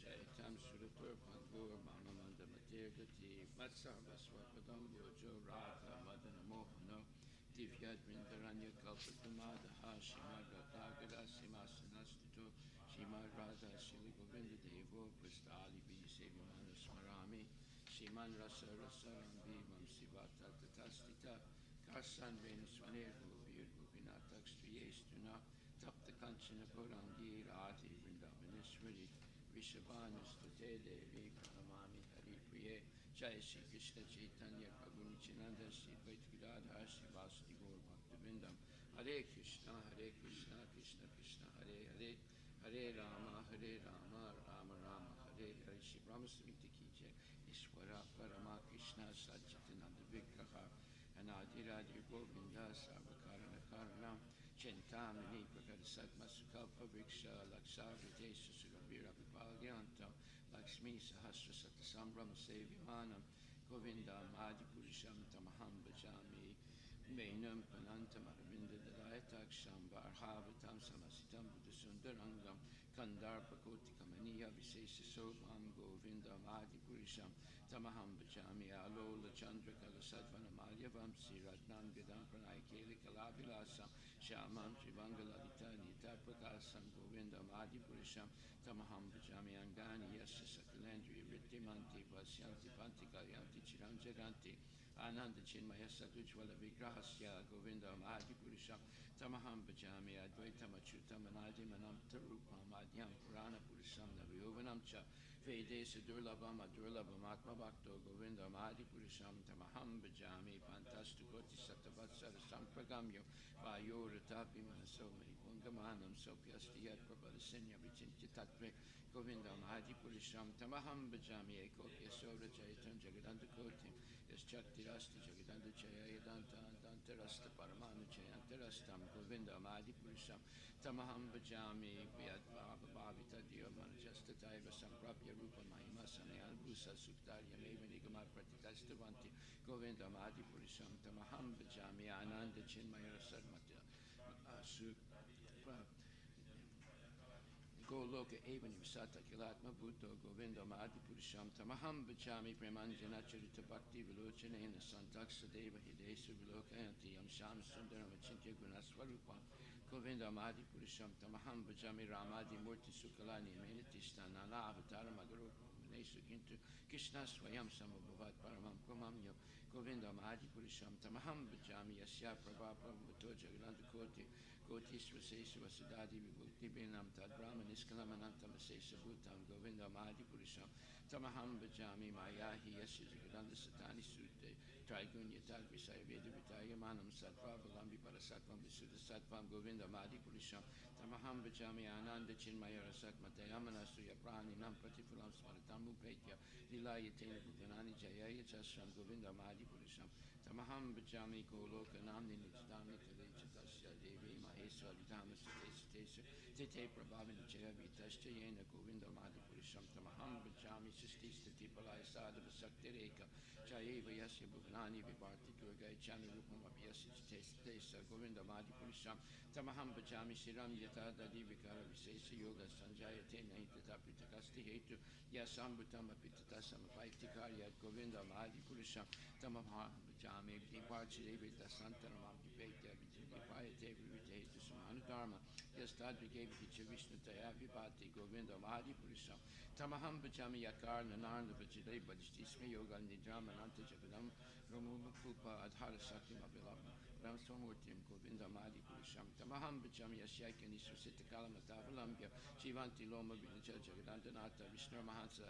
Jaitam Suratur Bhangur Mama Manda Matir Gati Matsarva Swapadam Bojo Radha Madana Mohana Divyad Vrindaranya Kalpatamadaha Shimad Radha Simasanastuto Shimad Radha Shili Govinda Devo Prastali Viseviman Smarami Shiman Rasa Rasarambi Mam Sivata Tatastita Karsan Venusvaneru Vir Gopinatak Striyestuna Tapta Kanchana Gorangi Radhi Vrindavaneshwari Rishabhanustute Devi Pranamami Hari Priye Jai Shri Krishna Chaitanya Prabhu Nityananda Shri Advaita Gadadhar Shri Vasudeva Gaur Bhaktivinoda Hare Krishna Krishna Krishna Hare Hare Hare Rama Rama Rama Hare Hare Shri Brahma Samhita Ki Jai Ishwara Parama Krishna Satchitananda Vigraha Anadiradi Govinda Sarvakarana Karanam Chintamani Prakadasatma Sukalpa Vriksha Lakshavritesha Surabhira Vipalyantam Lakshmi Sahasra Satasamram Sevimanam Govindam Adipurisham Tamaham Bhajami Menam Panantam Aravinda Dalayataksham Varhavatam Samasitam Buddhasundarangam Kandarpa Koti Kamaniya Visesa Sobham Govindam Adipurisham Tamaham Bajami Alola Chandra Kala Sadvana Malya Vamsi Ratnam Vidam Pranay Keli Kalavilasam Shaman Trivangala Nita Prakasam Govindam Adi Purisham Tamaham Bajami Angani Yasya Sakalandri Rittimanti Vasyanti Panti Kalyanti Chiram Jaganti Ananda Chinmaya Sadujvala Vigrahasya Govindam Adi Purisham Tamaham Bajami Advaitam Achutam Anadi Manam Tarupam Adhyam Purana Purisham Naviyovanam Cha Vedesa Durlabam Adurlabam Atma Bhakto Govindam Adi Purisham Tamaham Bajami Pantastukoti Satavatsara Sampragamyo Vayora Tapi Manaso Manipungamanam Sopyasti Yat Prabhada Senya Vichinti Tatve Govindam Adi Purisham Tamaham Bajami Ekopya Sora Jaitam Jagadanta Kotim Yaschakti Rasti Jagadanta Jaya Yadanta Danta Rasta Paramanu Jayantarastam Govindam Adi Purisham Tamaham Bajami Vyad Bhava Bhavita Diyo Manajasta Taiva Samprapya Rupa Mahima Sanayan Bhusa Suktarya Meva Nigama Pratikastavanti Govindam Adi Purisham Tamaham Bajami Ananda Chinmaya Sarmata Goloka Evan Visata Kilatma Bhutto Govindam Adi Purisham Tamaham Bajami Premanjana Charita Bhakti Vilochanena Santaksa Deva Hidesa Vilokayanti Yam Sham Sundaram Achintya Gunaswarupam Govindam Adi Purisham Tamaham Bajami Ramadi Murti Sukalani Menitishta Nana Avatara Magaru Nesu Kintu Krishna Swayam Samabhavat Paramam Kamamyo Govindam Adi Purisham Tamaham Bajami Yasya Prabhapa Bhutto Jagadanta Koti Koti Swasesa Vasudadi Vibhukti Binam Tad Brahma Niskalamanantam Asesa Bhutam Govindam Adi Purisham Tamaham Bajami Mayahi Yasya Jagadanta Satani Sute Trigunya Tad Visaya Veda Vitaya Manam Satva Valambi Parasatvam Visuddha Satvam Govindam Adi Purisham Tamaham Bajami Ananda Chinmaya Rasatmatayamana Suya Prani Nam Pratifulam Smaratam Upetya Lilayatena Bhutanani Jayaya Chasram Govindam Adi Purisham Tamaham Bajami Goloka Namni Nitadami Talichatasya Devi Maheswa Vidama Sutesa Tete Prabhavin Jaya Vitasya Yena Govindam Adi Purisham Tamaham Bajami Sistista Tipalaya Sadhava Sakti Reka Jayeva Yasya Bhuvanani Vibarti Durga Chani Rupam Abhyasya Tesa Govindam Adi Purisham Tamaham Bajami Shiram Yatada Divikara Visesa Yoga Sanjaya Tena Hitata Pitakasti Hetu Yasambutam Apitatasam Paitikarya Govindam Adi Purisham Tamaham Bajami Diparchi Devita Santanam Abhipetya Vijayapaya Devi Vijayatu Sumanu Dharma Yastadri Geviti Chavishnu Taya Vipati Govindam Adi Purisham Tamaham Bajami Yakar Nanarna Vajidai Bajistisme Yoga Nidrama Nanta Jagadam Ramuma Pupa Adhara Sakti Mabilam Ramswamurtim Govindam Adi Purisham Tamaham Bajami Yasyaka Nisvasita Kalamatavalamya Shivanti Loma Vinaja Jagadanta Nata Vishnu Mahansa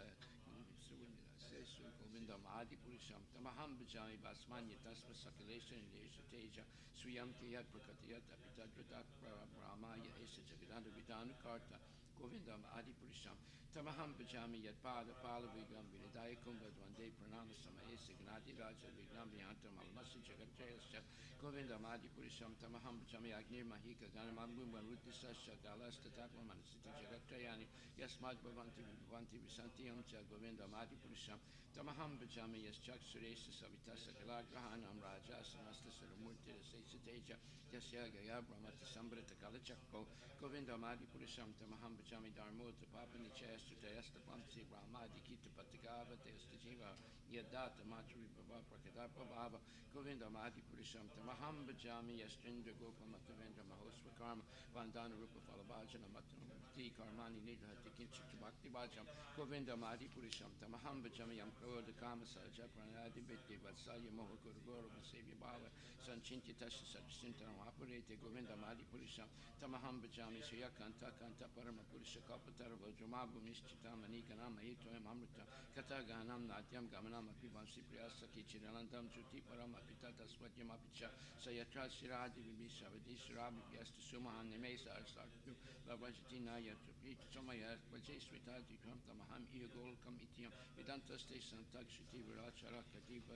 Govindam Adi Purisham Tamaham Bajami Basmanya Tasma Sakalesha Nidesha Teja Swayam Tiyat Prakatiyat Apitadratak Brahmaya Esa Jagadanta Vidanu Karta Govindam Adi Purisham Tamaham Bajami Yat Pada Pala Vigam Vidaya Kumbha Dvande Pranama Samayesa Gnati Raja Vignam Vyantam Almasi Jagatrayasya Govindam Adi Purisham Tamaham Bajami Agnir Mahika Ganamambum Varuti Sasya Galasta Tatma Manasiti Jagatrayani Yasmad Bhavanti Bhavanti Visanti Amcha Govindam Adi Purisham Tamaham Bajami Yaschak Suresa Savitasa Kalagrahanam Raja Samasta Saramurti Sesa Teja Yasya Gaya Brahmati Sambrata Kalachakko Govindam Adi Purisham Tamaham Bajami Dharmota Papani Chester Tayasta Pamsi Brahmadi Kita Patigava Testa Jiva Yadata Matri Baba Prakadapa Baba Govindam Adi Purisham Tamaham Bajami Yastindra Gopamatavendra Mahosva Karma Vandana Rupa Falabhajana Matanamati Karmani Nidha Tikinchi Bhakti Bhajam Govindam Adi Purisham Tamaham Bajami Yam Kroda Kama Saja Pranadi Vitti Vatsalya Mohakuru Goro Vasevya Bhava Sanchinti Tasha Sarvisintaram Aparete Govindam Adi Purisham Tamaham Bajami Shriya Kanta Kanta Parama Purisha Kapatara Vajramabu Nishchita Manikanama Itoyam Amrita Kata Ganam Natyam Gamanam Apivansi Priyasa Kichiralandam Juti Parama Pitata Swatyam Apicha Sayatra Shiradi Vibisha Vidishrabi Vyasta Sumahan Nemesa Arsaktu Lavajtina Yatupit Somaya Vajesvitati Kram Tamaham Iagol Kam Ityam Vedanta Station Takshiti Virachara Kadiva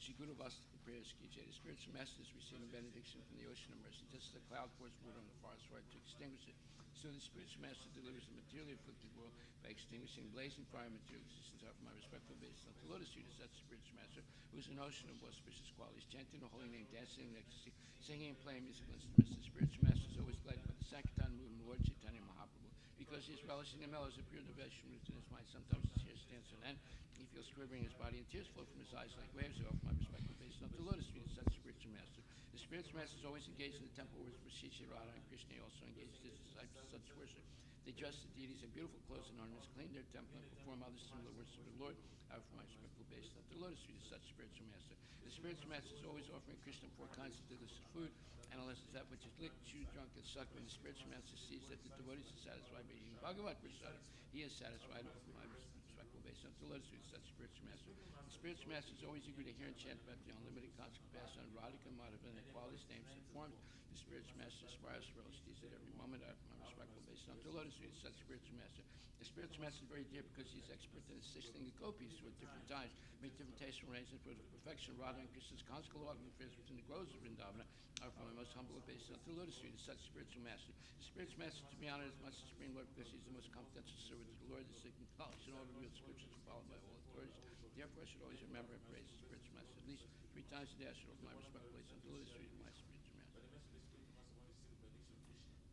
Shiguru Vasta prayers Kije. The spiritual masters receiving benediction from the ocean of mercy. Just as the cloud pours water on the forest fire to extinguish it. So the spiritual master delivers the materially afflicted world by extinguishing blazing fire material existence of my respectful basis. Like the lotus feet is that spiritual master who is an ocean of auspicious qualities, chanting the holy name, dancing in ecstasy, singing and playing musical instruments. The spiritual master is always guided by the Sankirtan movement, Lord Chaitanya Mahaprabhu. Because he is relishing the mellows of pure devotion rooted in his mind, sometimes his hair stands on end. He he feels quivering in his body, and tears flow from his eyes like waves. I offer my respectful obeisance unto the lotus feet of such spiritual master. The spiritual master is always engaged in the temple where Shishi, Radha, and Krishna also engaged his disciples in such worship. They dress the deities in beautiful clothes and ornaments, clean their temple, and perform other similar worship of the Lord. I offer my respectful obeisance unto the lotus feet of such spiritual master. The spiritual master is always offering Krishna 4 kinds of delicious food, and unless it's that which is licked, chewed, drunk, and sucked. When the spiritual master sees that the devotees are satisfied by eating Bhagavad Prasad, he is satisfied. I offer my respectful obeisance unto the lotus feet of such spiritual master. The spiritual master is always eager to hear and chant about the unlimited constant compassion on Radhika, Madhava, and the qualities, names, and forms. The spiritual master aspires for relish these at every moment. I offer my respectful obeisance unto the lotus feet of such spiritual master. The spiritual master is very dear because he is expert in assisting the gopis who at different times make different tasteful arrangements for the perfection of Radha and Krishna's conjugal affairs within the groves of Vrindavana. I offer my most humble obeisance unto the lotus feet of such spiritual master. The spiritual master is to be honored as much as the Supreme Lord because he is the most confidential servant to the Lord, the sick and knowledge and all the real scriptures are followed by all authorities. Therefore, I should always remember and praise the spiritual master. At least 3 times a day, I should offer my respectful obeisance unto the lotus feet of my spiritual master.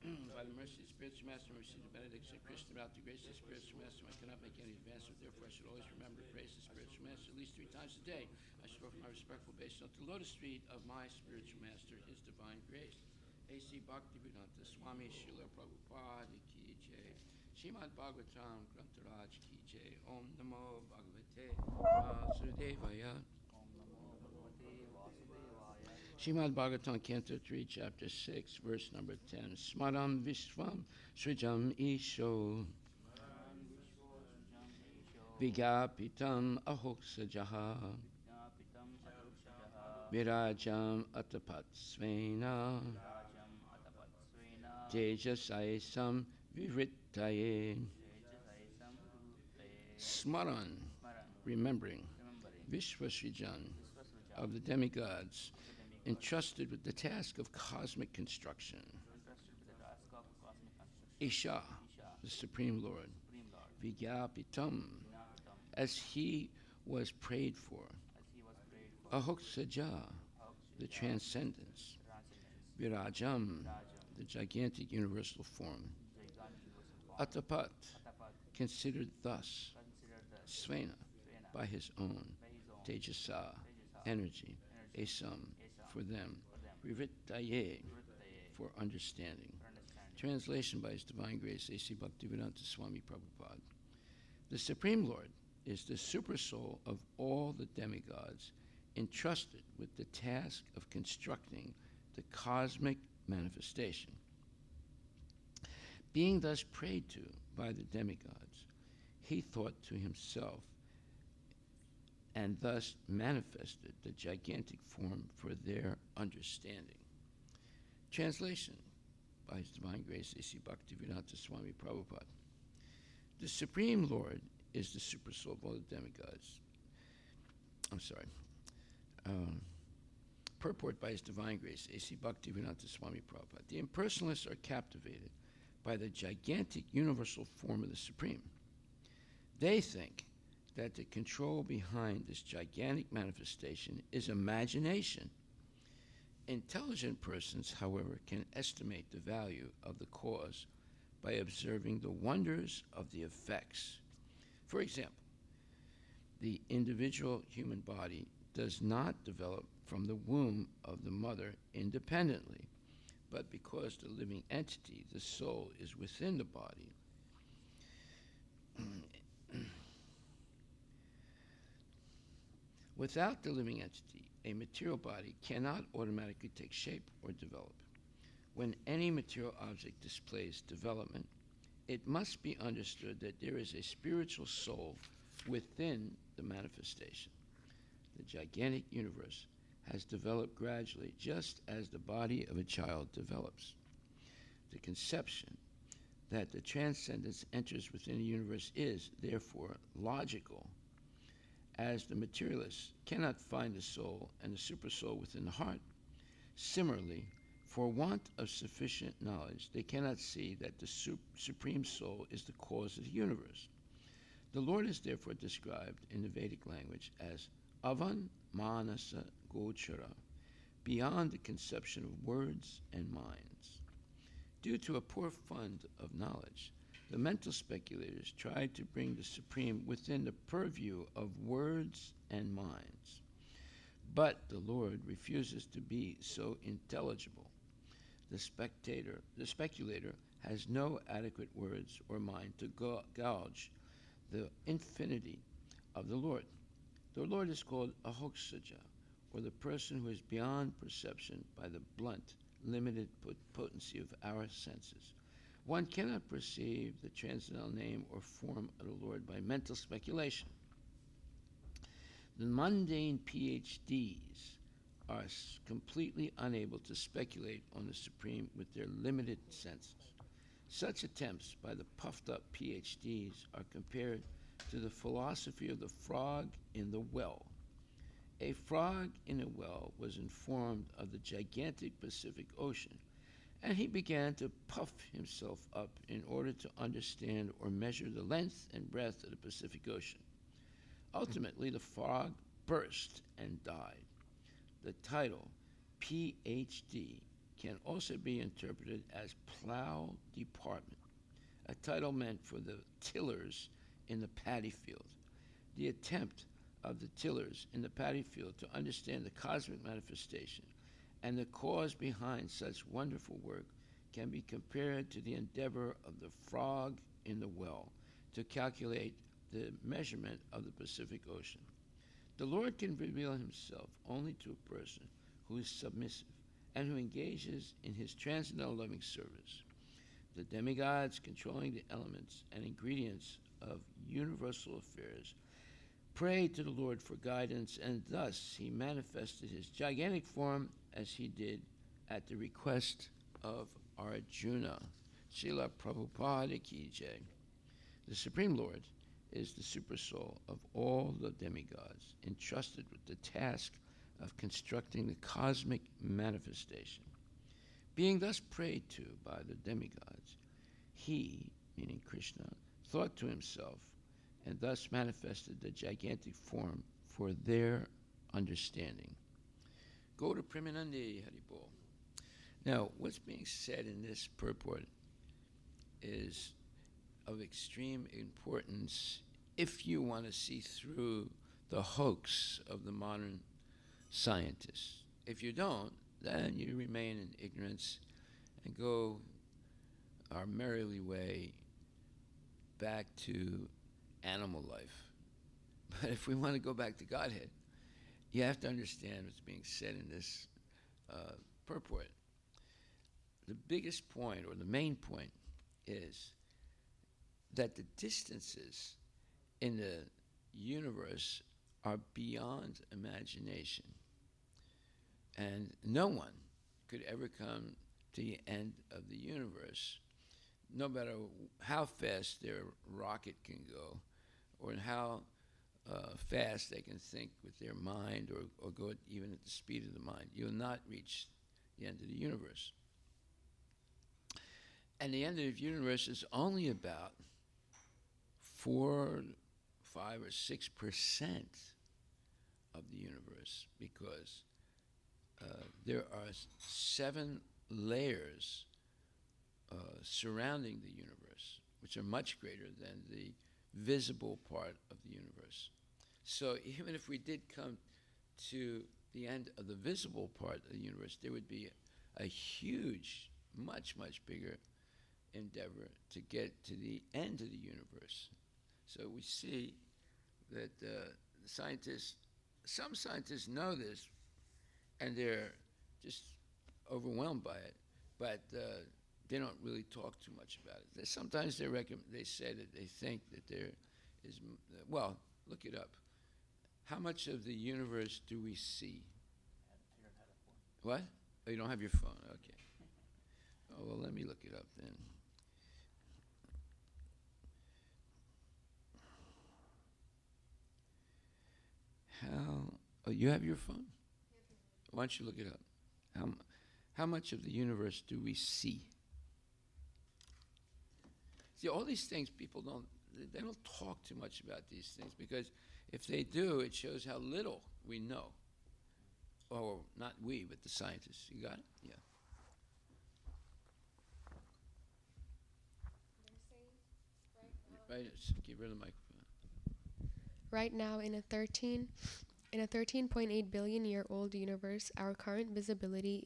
By the mercy of the spiritual master, I receive the benediction of Krishna. Without the grace of the spiritual master, I cannot make any advancement. Therefore, I should always remember to praise the spiritual master at least 3 times a day. I should offer my respectful obeisance unto the lotus feet of my spiritual master, his divine grace. A.C. Bhaktivedanta Swami Srila Prabhupada Ki Jai. Srimad Bhagavatam Grantaraj Ki Jai. Om Namo Bhagavate Vasudevaya. Srimad Bhagavatam, Canto 3, Chapter 6, verse number 10. Smaram Vishvam Srijam Isho Vigapitam Ahoksajaha Virajam Atapat Svena Tejasaisam Vivrittaye. Smaran, remembering, Vishvasrijan, of the demigods, entrusted with the task of cosmic construction. Isha, the Supreme Lord. Vigyapitam, as he was prayed for. Ahoksaja, the transcendence. Virajam, the gigantic universal form. Atapat, considered thus. Svena, by his own. Tejasa, energy. Esam, for them. Vivrittaye, for understanding. Translation by His Divine Grace, A.C. Bhaktivedanta Swami Prabhupada. The Supreme Lord is the supersoul of all the demigods, entrusted with the task of constructing the cosmic manifestation. Being thus prayed to by the demigods, he thought to himself and thus manifested the gigantic form for their understanding. Translation by His Divine Grace, A.C. Bhaktivedanta Swami Prabhupada. The Supreme Lord is the supersoul of all the demigods. Purport by His Divine Grace, A.C. Bhaktivedanta Swami Prabhupada. The impersonalists are captivated by the gigantic universal form of the Supreme. They think that the control behind this gigantic manifestation is imagination. Intelligent persons, however, can estimate the value of the cause by observing the wonders of the effects. For example, the individual human body does not develop from the womb of the mother independently, but because the living entity, the soul, is within the body. Without the living entity, a material body cannot automatically take shape or develop. When any material object displays development, it must be understood that there is a spiritual soul within the manifestation. The gigantic universe has developed gradually, just as the body of a child develops. The conception that the transcendence enters within the universe is, therefore, logical, as the materialists cannot find the soul and the supersoul within the heart. Similarly, for want of sufficient knowledge, they cannot see that the Supreme Soul is the cause of the universe. The Lord is therefore described in the Vedic language as Avan Manasa Gochara, beyond the conception of words and minds. Due to a poor fund of knowledge, The mental speculators try to bring the Supreme within the purview of words and minds. But the Lord refuses to be so intelligible. The speculator has no adequate words or mind to gauge the infinity of the Lord. The Lord is called a hoaxaja, or the person who is beyond perception by the blunt, limited potency of our senses. One cannot perceive the transcendental name or form of the Lord by mental speculation. The mundane PhDs are completely unable to speculate on the Supreme with their limited senses. Such attempts by the puffed up PhDs are compared to the philosophy of the frog in the well. A frog in a well was informed of the gigantic Pacific Ocean, and he began to puff himself up in order to understand or measure the length and breadth of the Pacific Ocean. Ultimately, the frog burst and died. The title, PhD, can also be interpreted as plow department, a title meant for the tillers in the paddy field. The attempt of the tillers in the paddy field to understand the cosmic manifestation and the cause behind such wonderful work can be compared to the endeavor of the frog in the well to calculate the measurement of the Pacific Ocean. The Lord can reveal himself only to a person who is submissive and who engages in his transcendental loving service. The demigods controlling the elements and ingredients of universal affairs prayed to the Lord for guidance, and thus he manifested his gigantic form as he did at the request of Arjuna. Srila Prabhupada Ki Jai. The Supreme Lord is the supersoul of all the demigods, entrusted with the task of constructing the cosmic manifestation. Being thus prayed to by the demigods, he, meaning Krishna, thought to himself and thus manifested the gigantic form for their understanding. Go to Premanande Haribol. Now, what's being said in this purport is of extreme importance if you want to see through the hoax of the modern scientists. If you don't, then you remain in ignorance and go our merrily way back to animal life. But if we want to go back to Godhead, you have to understand what's being said in this purport. The biggest point, or the main point, is that the distances in the universe are beyond imagination. And no one could ever come to the end of the universe, no matter how fast their rocket can go, or how fast they can think with their mind, or go even at the speed of the mind. You'll not reach the end of the universe. And the end of the universe is only about 4, 5, or 6% of the universe, because there are 7 layers surrounding the universe, which are much greater than the visible part of the universe. So even if we did come to the end of the visible part of the universe, there would be a huge, much, much bigger endeavor to get to the end of the universe. So we see that some scientists know this, and they're just overwhelmed by it, but they don't really talk too much about it. Sometimes they say that they think that there is, well, look it up. How much of the universe do we see? What? Oh, you don't have your phone? Okay. Oh, well, let me look it up then. Oh, you have your phone? Why don't you look it up? How much of the universe do we see? See, all these things people they don't talk too much about these things, because if they do, it shows how little we know. Or not we, but the scientists. You got it? Yeah. Right, get rid of the microphone. Right now, in a 13.8 billion year old universe, our current visibility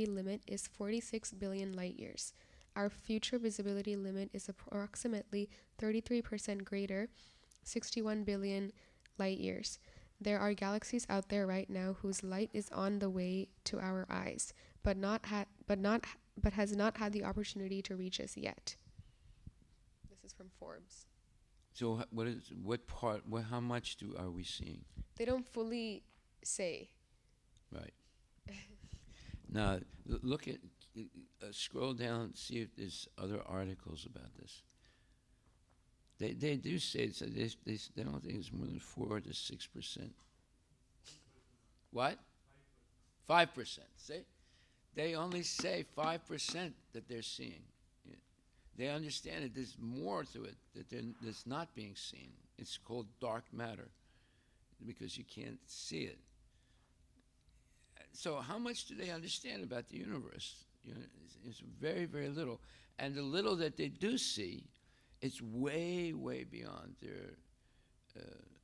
limit is 46 billion light years. Our future visibility limit is approximately 33% greater, 61 billion light years. There are galaxies out there right now whose light is on the way to our eyes, but has not had the opportunity to reach us yet. This is from Forbes. So how much are we seeing? They don't fully say. Right. Now, look at, scroll down, see if there's other articles about this. They do say, so they don't think it's more than 4 to 6%. What? 5%. See? They only say 5% that they're seeing. They understand that there's more to it that's not being seen. It's called dark matter because you can't see it. So how much do they understand about the universe? It's very, very little. And the little that they do see, it's way, way beyond their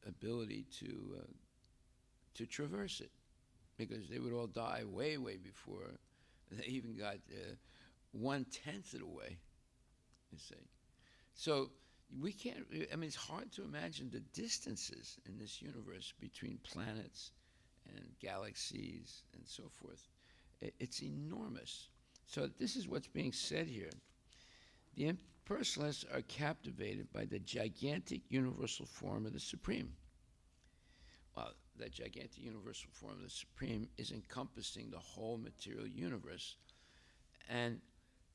ability to traverse it, because they would all die way, way before they even got 1/10 of the way. You see, so we can't. I mean, it's hard to imagine the distances in this universe between planets and galaxies and so forth. It's enormous. So this is what's being said here. The impersonalists are captivated by the gigantic universal form of the Supreme. Well, that gigantic universal form of the Supreme is encompassing the whole material universe. And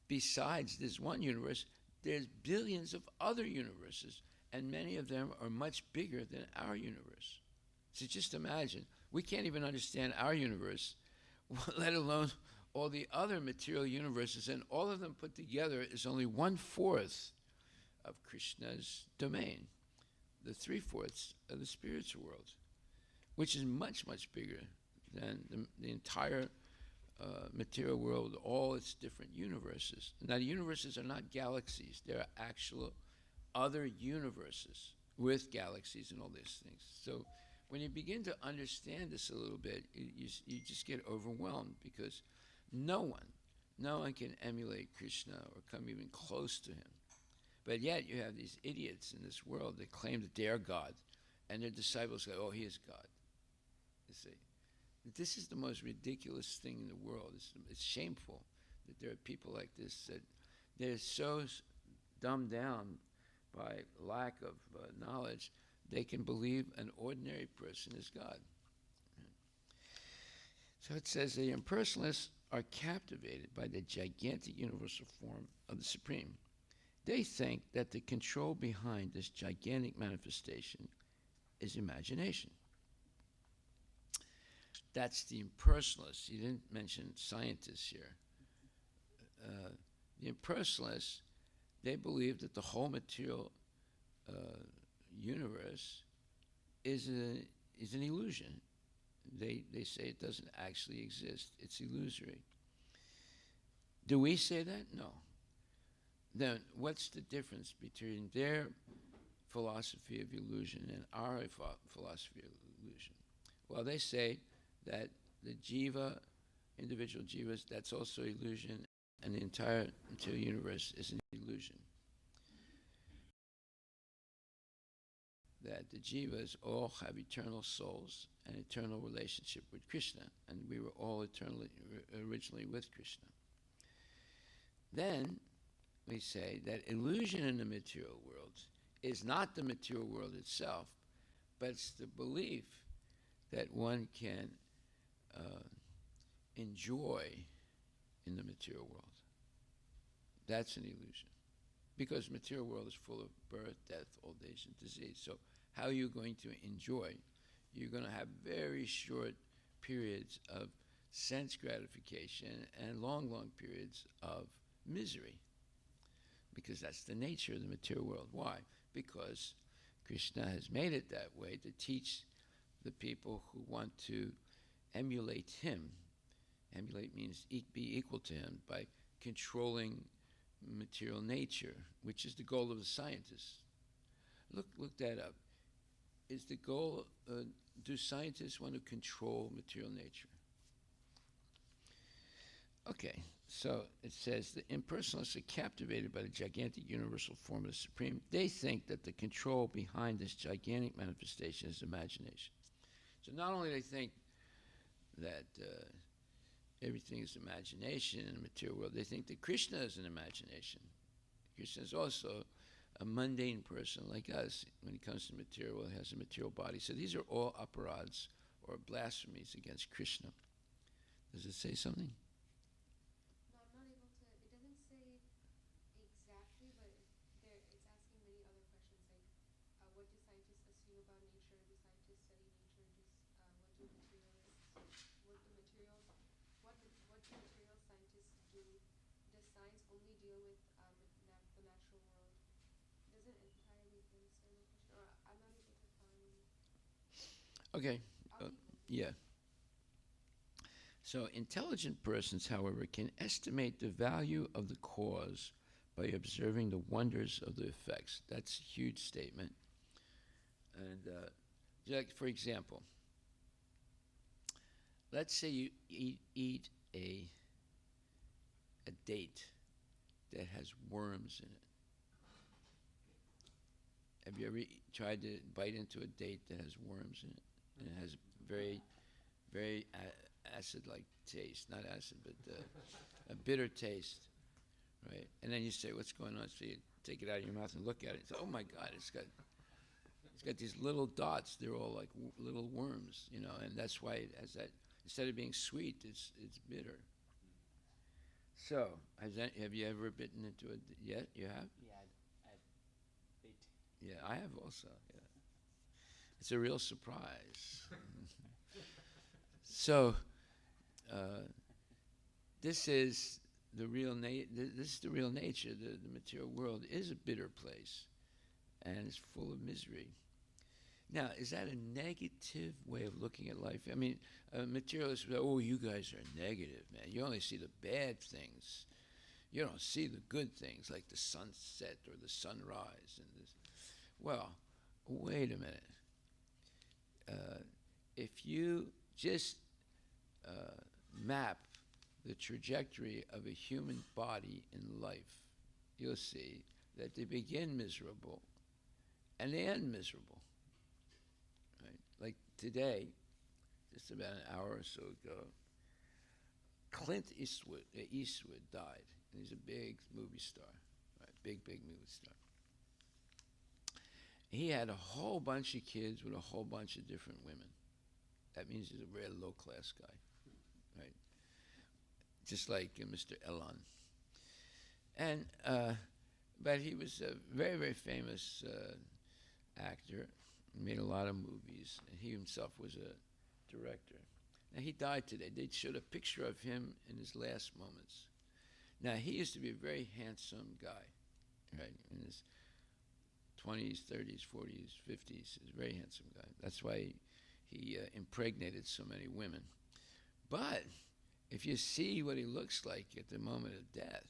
besides this one universe, there's billions of other universes, and many of them are much bigger than our universe. So just imagine, we can't even understand our universe, let alone all the other material universes, and all of them put together is only 1/4 of Krishna's domain, the 3/4 of the spiritual world, which is much, much bigger than the entire material world, all its different universes. Now, the universes are not galaxies. They are actual other universes with galaxies and all these things. So when you begin to understand this a little bit, you just get overwhelmed, because no one can emulate Krishna or come even close to him. But yet you have these idiots in this world that claim that they are God, and their disciples go, oh, he is God. You see, this is the most ridiculous thing in the world. It's shameful that there are people like this, that they're so dumbed down by lack of knowledge, they can believe an ordinary person is God. So it says the impersonalists are captivated by the gigantic universal form of the Supreme. They think that the control behind this gigantic manifestation is imagination. That's the impersonalists. You didn't mention scientists here. The impersonalists, they believe that the whole material universe is an illusion. They say it doesn't actually exist. It's illusory. Do we say that? No. Then what's the difference between their philosophy of illusion and our philosophy of illusion? Well, they say that the jiva, individual jivas, that's also illusion, and the entire material universe is an illusion. That the jivas all have eternal souls and eternal relationship with Krishna, and we were all originally with Krishna. Then we say that illusion in the material world is not the material world itself, but it's the belief that one can enjoy in the material world. That's an illusion, because the material world is full of birth, death, old age, and disease. So how are you going to enjoy? You're going to have very short periods of sense gratification and long, long periods of misery, because that's the nature of the material world. Why? Because Krishna has made it that way to teach the people who want to emulate him. Emulate means be equal to him by controlling material nature, which is the goal of the scientists. Look that up. Is the goal, do scientists want to control material nature? Okay, so it says the impersonalists are captivated by the gigantic universal form of the Supreme. They think that the control behind this gigantic manifestation is imagination. So not only do they think that everything is imagination in the material world, they think that Krishna is an imagination. Krishna is also a mundane person like us. When he comes to the material world, he has a material body. So these are all aparads or blasphemies against Krishna. Does it say something? No, I'm not able to. It doesn't say exactly, but it's asking many other questions like, what do scientists assume about nature? Do scientists study nature? What do materialists? What do material? What do material scientists do? Does science only deal with the natural world? Doesn't entirely understand the question, or I'm not able to find. Okay. I'll keep looking. Yeah. So intelligent persons, however, can estimate the value of the cause by observing the wonders of the effects. That's a huge statement. And like, for example, let's say you eat a date that has worms in it. Have you ever tried to bite into a date that has worms in it? And it has very, very acid-like taste. Not acid, but a bitter taste, right? And then you say, what's going on? So you take it out of your mouth and look at it. And say, oh my God, it's got these little dots. They're all like little worms, you know, and that's why it has that. Instead of being sweet, it's bitter. So, have you ever bitten into it yet? You have? Yeah, I've bit. Yeah, I have also. Yeah, it's a real surprise. So, this is the real this is the real nature. The material world is a bitter place, and it's full of misery. Now, is that a negative way of looking at life? I mean, materialists say, "Oh, you guys are negative, man. You only see the bad things. You don't see the good things like the sunset or the sunrise." And this. Well, wait a minute. If you just map the trajectory of a human body in life, you'll see that they begin miserable and they end miserable. Right? Like today, just about an hour or so ago, Clint Eastwood died. And he's a big movie star, right? Big movie star. He had a whole bunch of kids with a whole bunch of different women. That means he's a very low-class guy, right? Just like Mr. Elon. And but he was a very, very famous actor. Made a lot of movies, and he himself was a director. Now he died today. They showed a picture of him in his last moments. Now he used to be a very handsome guy, right? In his 20s, 30s, 40s, 50s. He's a very handsome guy. That's why he impregnated so many women. But if you see what he looks like at the moment of death,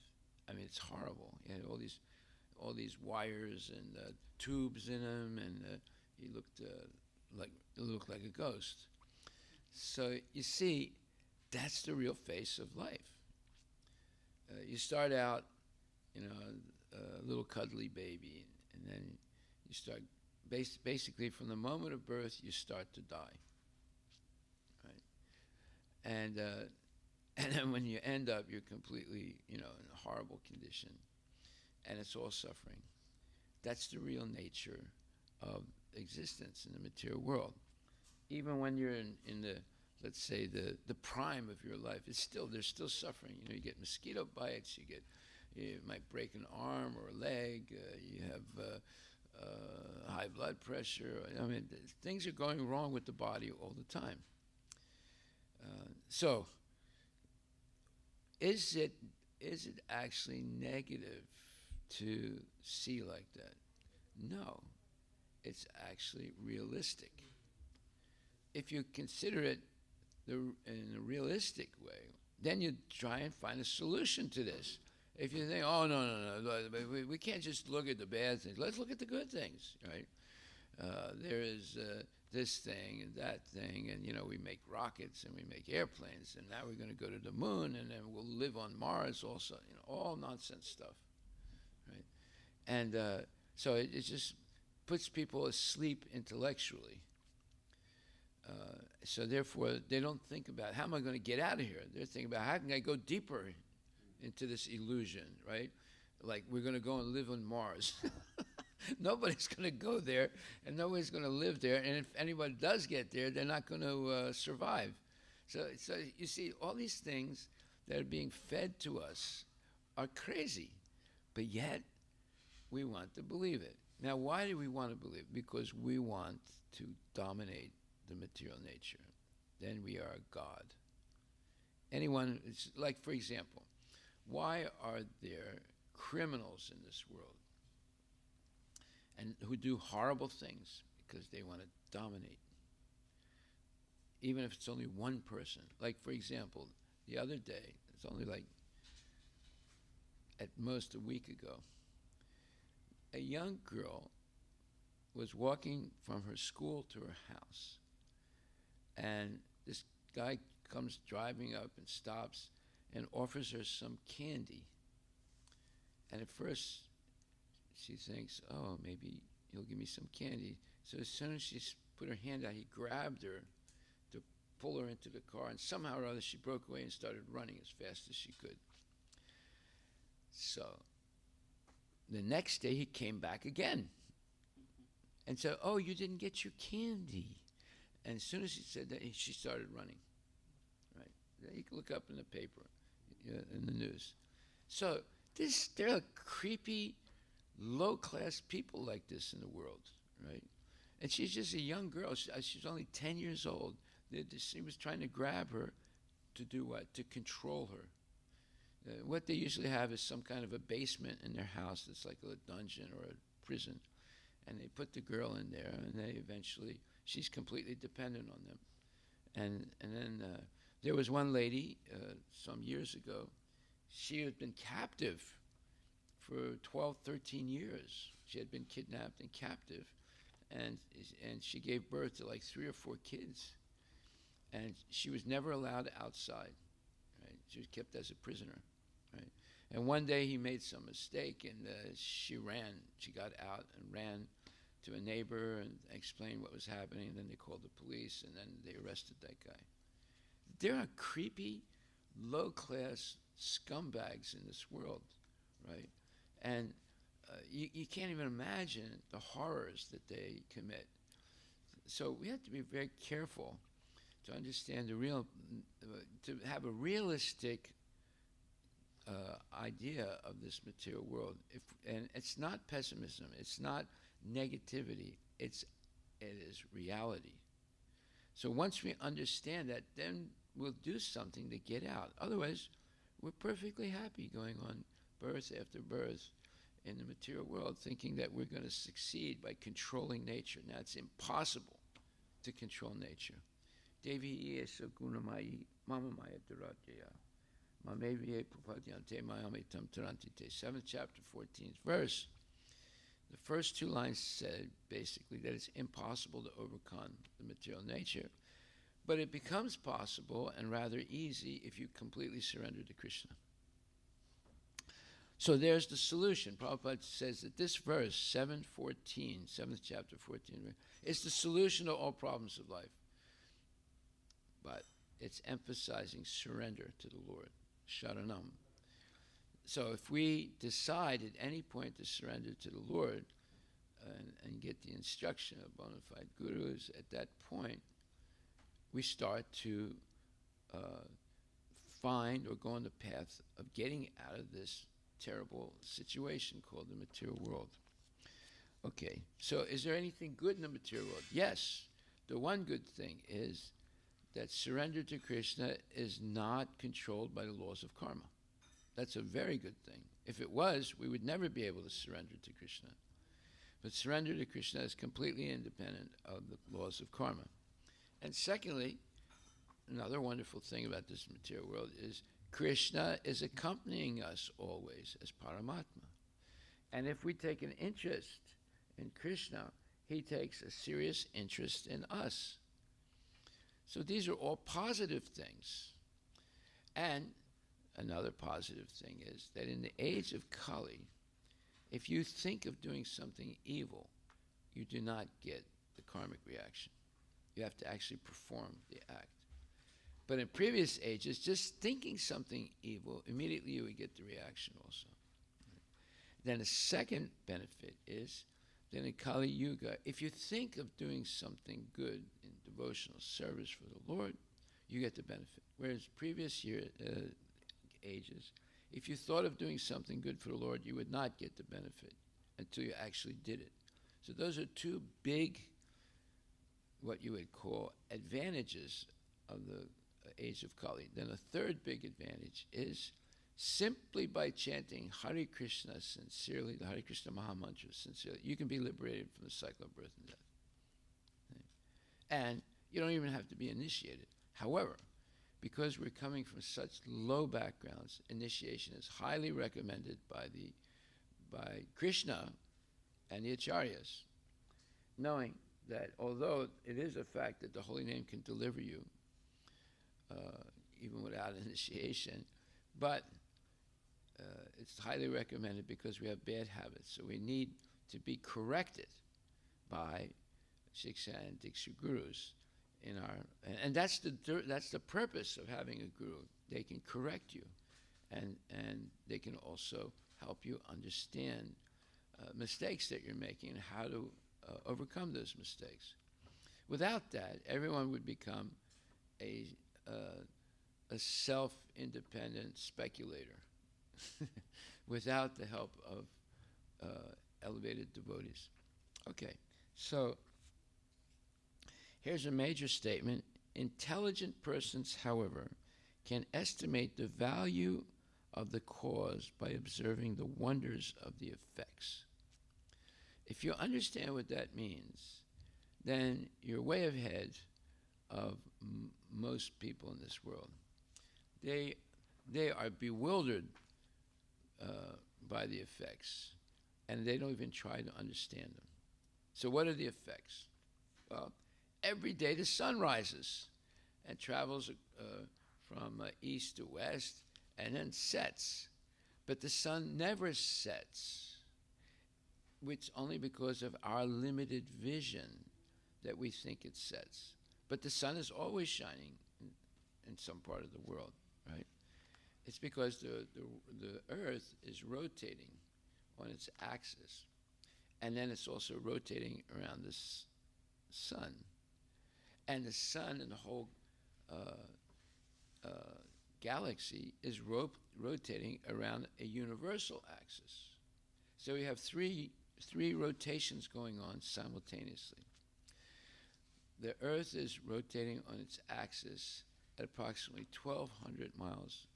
I mean, it's horrible. He had all these wires and tubes in him, and he looked like a ghost. So you see, that's the real face of life. You start out, you know, a little cuddly baby, and then you start basically from the moment of birth you start to die, right? And then when you end up, you're completely, you know, in a horrible condition, and it's all suffering. That's the real nature of existence in the material world. Even when you're in the, let's say, the prime of your life, there's still suffering. You know, you get mosquito bites, you might break an arm or a leg, you have high blood pressure. I mean, things are going wrong with the body all the time. So, is it actually negative to see like that? No, it's actually realistic. If you consider it in a realistic way, then you try and find a solution to this. If you think, oh no, we can't just look at the bad things. Let's look at the good things, right? There is this thing and that thing, and we make rockets and we make airplanes, and now we're going to go to the moon, and then we'll live on Mars also. All nonsense stuff, right? And so it just puts people asleep intellectually. So therefore, they don't think about how am I going to get out of here. They're thinking about how can I go deeper into this illusion, right? Like we're going to go and live on Mars. Nobody's going to go there, and nobody's going to live there. And if anybody does get there, they're not going to survive. So you see, all these things that are being fed to us are crazy, but yet we want to believe it. Now, why do we want to believe it? Because we want to dominate the material nature. Then we are a god. Anyone, it's like, for example, why are there criminals in this world and who do horrible things? Because they want to dominate. Even if it's only one person. Like, for example, the other day, it's only like at most a week ago, a young girl was walking from her school to her house, and this guy comes driving up and stops and offers her some candy. And at first, she thinks, oh, maybe he'll give me some candy. So as soon as she put her hand out, he grabbed her to pull her into the car, and somehow or other she broke away and started running as fast as she could. So the next day he came back again and said, oh, you didn't get your candy. And as soon as he said that, she started running. Right? You can look up in the paper, in the news. So there are creepy, low-class people like this in the world, right? And she's just a young girl. She's only 10 years old. He was trying to grab her to do what? To control her. What they usually have is some kind of a basement in their house that's like a dungeon or a prison. And they put the girl in there, and they eventually, she's completely dependent on them. And then there was one lady some years ago. She had been captive for 12, 13 years. She had been kidnapped and captive, and she gave birth to like 3 or 4 kids. And she was never allowed outside, right? She was kept as a prisoner, right? And one day he made some mistake, and she ran. She got out and ran to a neighbor and explained what was happening. And then they called the police, and then they arrested that guy. There are creepy, low-class scumbags in this world, right? And you can't even imagine the horrors that they commit. So we have to be very careful to understand to have a realistic idea of this material world. And it's not pessimism, it's not negativity, it is reality. So once we understand that, then we'll do something to get out. Otherwise, we're perfectly happy going on birth after birth in the material world, thinking that we're going to succeed by controlling nature. Now, it's impossible to control nature. Devi esa gunamai mamamaya duratya. Mameviye pupadyante mayamitam tarantite. 7th chapter, 14th verse. The first 2 lines said basically that it's impossible to overcome the material nature, but it becomes possible and rather easy if you completely surrender to Krishna. So there's the solution. Prabhupada says that this verse, 7:14, 7th chapter, 14, is the solution to all problems of life. But it's emphasizing surrender to the Lord, sharanam. So if we decide at any point to surrender to the Lord and get the instruction of bona fide gurus, at that point, we start to find or go on the path of getting out of this terrible situation called the material world. Okay, so is there anything good in the material world? Yes. The one good thing is that surrender to Krishna is not controlled by the laws of karma. That's a very good thing. If it was, we would never be able to surrender to Krishna. But surrender to Krishna is completely independent of the laws of karma. And secondly, another wonderful thing about this material world is Krishna is accompanying us always as Paramatma. And if we take an interest in Krishna, he takes a serious interest in us. So these are all positive things. And another positive thing is that in the age of Kali, if you think of doing something evil, you do not get the karmic reaction. You have to actually perform the act. But in previous ages, just thinking something evil, immediately you would get the reaction also. Then the second benefit is that in Kali Yuga, if you think of doing something good in devotional service for the Lord, you get the benefit. Whereas previous ages, if you thought of doing something good for the Lord, you would not get the benefit until you actually did it. So those are two big, what you would call advantages of the age of Kali. Then a third big advantage is simply by chanting Hare Krishna sincerely, the Hare Krishna Maha Mantra sincerely, you can be liberated from the cycle of birth and death. And you don't even have to be initiated. However, because we're coming from such low backgrounds, initiation is highly recommended by Krishna and the Acharyas, knowing that although it is a fact that the holy name can deliver you even without initiation, but it's highly recommended because we have bad habits. So we need to be corrected by Shiksha and Diksha gurus in our, and that's the purpose of having a guru. They can correct you, and they can also help you understand mistakes that you're making and how to overcome those mistakes. Without that, everyone would become a self-independent speculator without the help of elevated devotees. Okay, so here's a major statement. Intelligent persons, however, can estimate the value of the cause by observing the wonders of the effects. If you understand what that means, then you're way ahead of most people in this world. They are bewildered by the effects, and they don't even try to understand them. So what are the effects? Well, every day the sun rises and travels from east to west and then sets. But the sun never sets, which only because of our limited vision that we think it sets. But the sun is always shining in some part of the world, right? It's because the earth is rotating on its axis, and then it's also rotating around the sun. And the sun and the whole galaxy is rotating around a universal axis. So we have three rotations going on simultaneously. The Earth is rotating on its axis at approximately 1,200 miles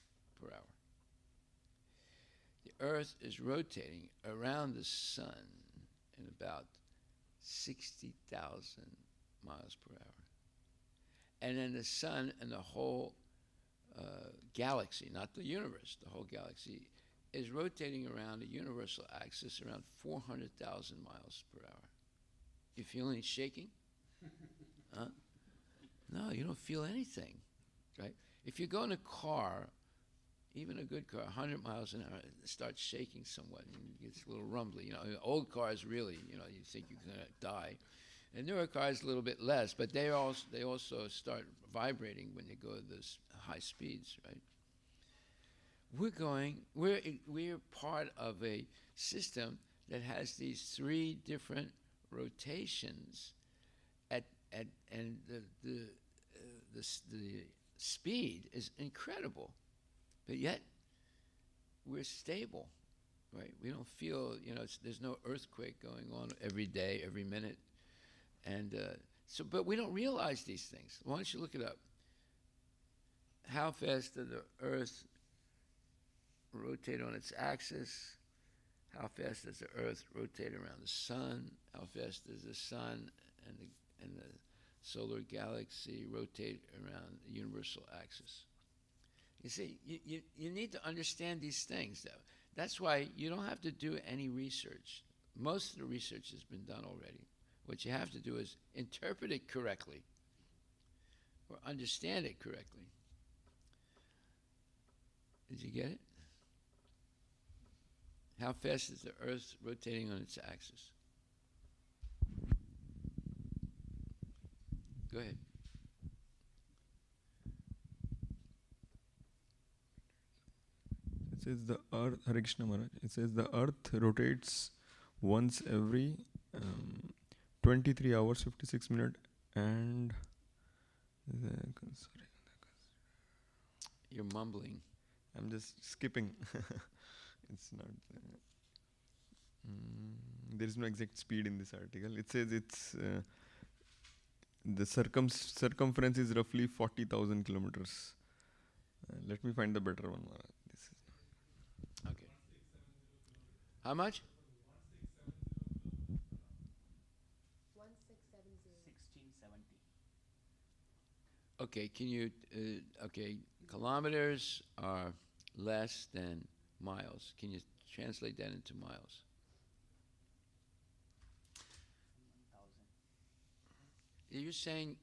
per hour. The Earth is rotating around the sun in about 60,000 miles per hour. And then the sun and the whole galaxy, not the universe, the whole galaxy, is rotating around a universal axis around 400,000 miles per hour. You feel any shaking? Huh? No, you don't feel anything, right? If you go in a car, even a good car, 100 miles an hour, it starts shaking somewhat and it gets a little rumbly. You know, old cars really, you think you're going to die. And newer cars a little bit less, but they also start vibrating when they go to those high speeds, right? We're part of a system that has these three different rotations, and the speed is incredible, but yet we're stable, right? We don't feel, there's no earthquake going on every day, every minute. And but we don't realize these things. Why don't you look it up? How fast does the Earth rotate on its axis? How fast does the Earth rotate around the sun? How fast does the sun and the solar galaxy rotate around the universal axis? You see, you need to understand these things. That's why you don't have to do any research. Most of the research has been done already. What you have to do is interpret it correctly or understand it correctly. Did you get it? How fast is the Earth rotating on its axis? Go ahead. It says the Earth, Hare Krishna Maharaj. It says the Earth rotates once every 23 hours 56 minutes and sorry, You're mumbling. I'm just skipping. It's not. There is no exact speed in this article. It says it's the circumference is roughly 40,000 kilometers. Let me find the better one. This is Okay. How much? 1670. Okay, can you, okay, kilometers are less than miles. Can you translate that into miles? 1000. You're saying,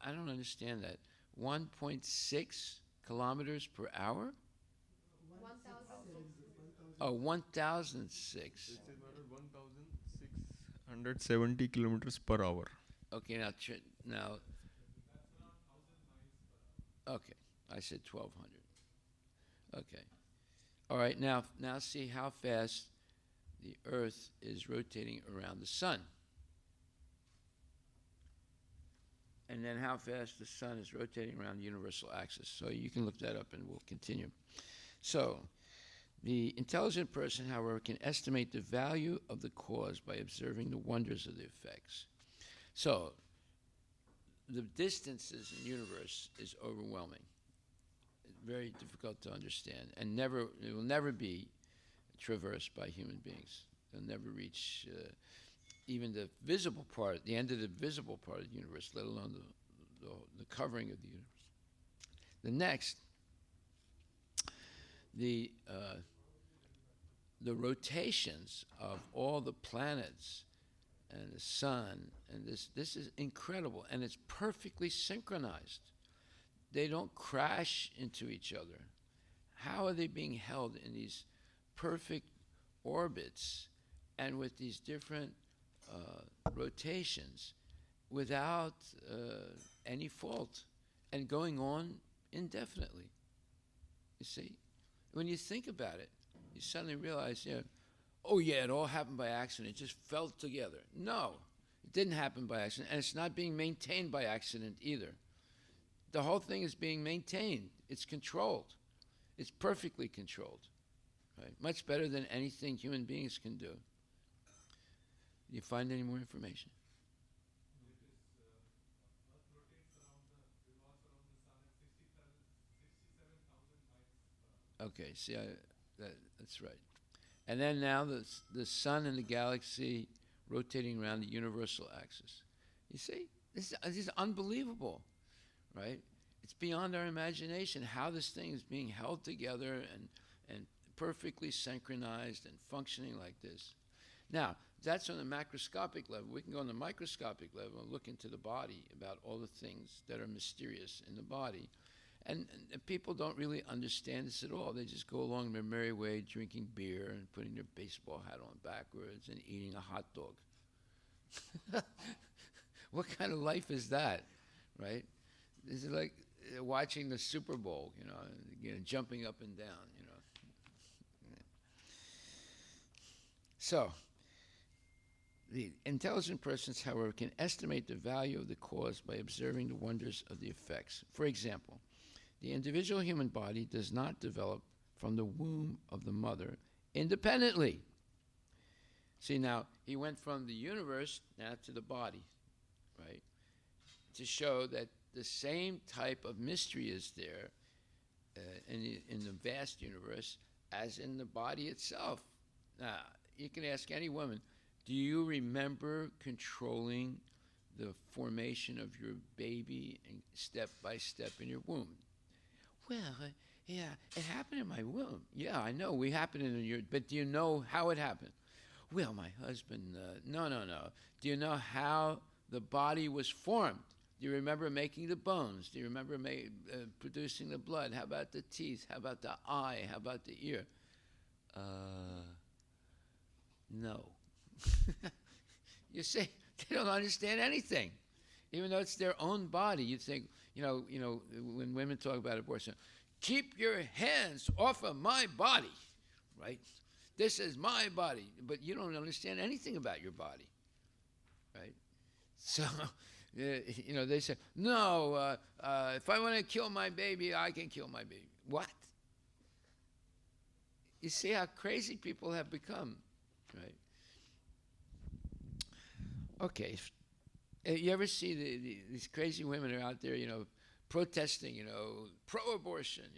I don't understand that. 1.6 kilometers per hour? 1,000. Oh, 1,006. 1,670 kilometers per hour. Okay, now, okay, I said 1,200. Okay. All right, now see how fast the Earth is rotating around the sun. And then how fast the sun is rotating around the universal axis. So you can look that up and we'll continue. So the intelligent person, however, can estimate the value of the cause by observing the wonders of the effects. So the distances in the universe is overwhelming. It's very difficult to understand, and it will never be traversed by human beings. They'll never reach even the visible part, the end of the visible part of the universe, let alone the covering of the universe. The next, the rotations of all the planets and the sun, and this is incredible, and it's perfectly synchronized. They don't crash into each other. How are they being held in these perfect orbits and with these different rotations without any fault and going on indefinitely? You see? When you think about it, you suddenly realize, oh yeah, it all happened by accident. It just fell together. No, it didn't happen by accident, and it's not being maintained by accident either. The whole thing is being maintained. It's controlled. It's perfectly controlled. Right? Much better than anything human beings can do. You find any more information? Okay, see, that's right. And then now the sun and the galaxy rotating around the universal axis. You see, this is unbelievable, right? It's beyond our imagination how this thing is being held together and perfectly synchronized and functioning like this. Now, that's on the macroscopic level. We can go on the microscopic level and look into the body about all the things that are mysterious in the body. And people don't really understand this at all. They just go along their merry way drinking beer and putting their baseball hat on backwards and eating a hot dog. What kind of life is that, right? This is like watching the Super Bowl, jumping up and down, So, the intelligent persons, however, can estimate the value of the cause by observing the wonders of the effects. For example, the individual human body does not develop from the womb of the mother independently. See, now, he went from the universe now to the body, right? To show that the same type of mystery is there in the vast universe as in the body itself. Now, you can ask any woman, do you remember controlling the formation of your baby and step by step in your womb? Well, Yeah, it happened in my womb. Yeah, I know. We happened in your. But do you know how it happened? Well, my husband. No, no, no. Do you know how the body was formed? Do you remember making the bones? Do you remember producing the blood? How about the teeth? How about the eye? How about the ear? No. You see, they don't understand anything, even though it's their own body. You think, when women talk about abortion, keep your hands off of my body, right? This is my body, but you don't understand anything about your body, right? So, they say, no, if I want to kill my baby, I can kill my baby. What? You see how crazy people have become, right? Okay, you ever see these crazy women are out there, protesting, pro-abortion,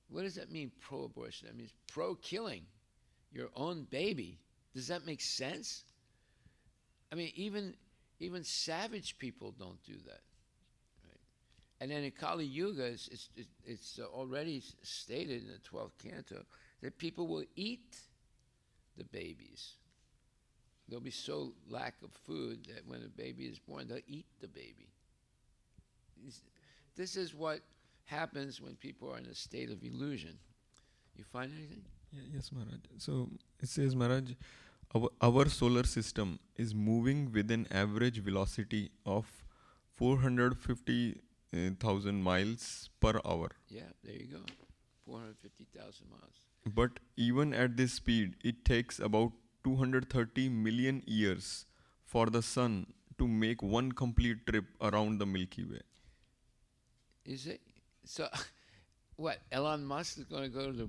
What does that mean, pro-abortion? That means pro-killing your own baby. Does that make sense? I mean, even savage people don't do that, right? And then in Kali Yuga, it's already stated in the 12th canto that people will eat the babies. There'll be so lack of food that when a baby is born, they'll eat the baby. This is what happens when people are in a state of illusion. You find anything? Yes, Maharaj. So it says, Maharaj, our solar system is moving with an average velocity of 450,000 miles per hour. Yeah, there you go. 450,000 miles. But even at this speed, it takes about 230 million years for the sun to make one complete trip around the Milky Way. Is it? So, what, Elon Musk is going to go to the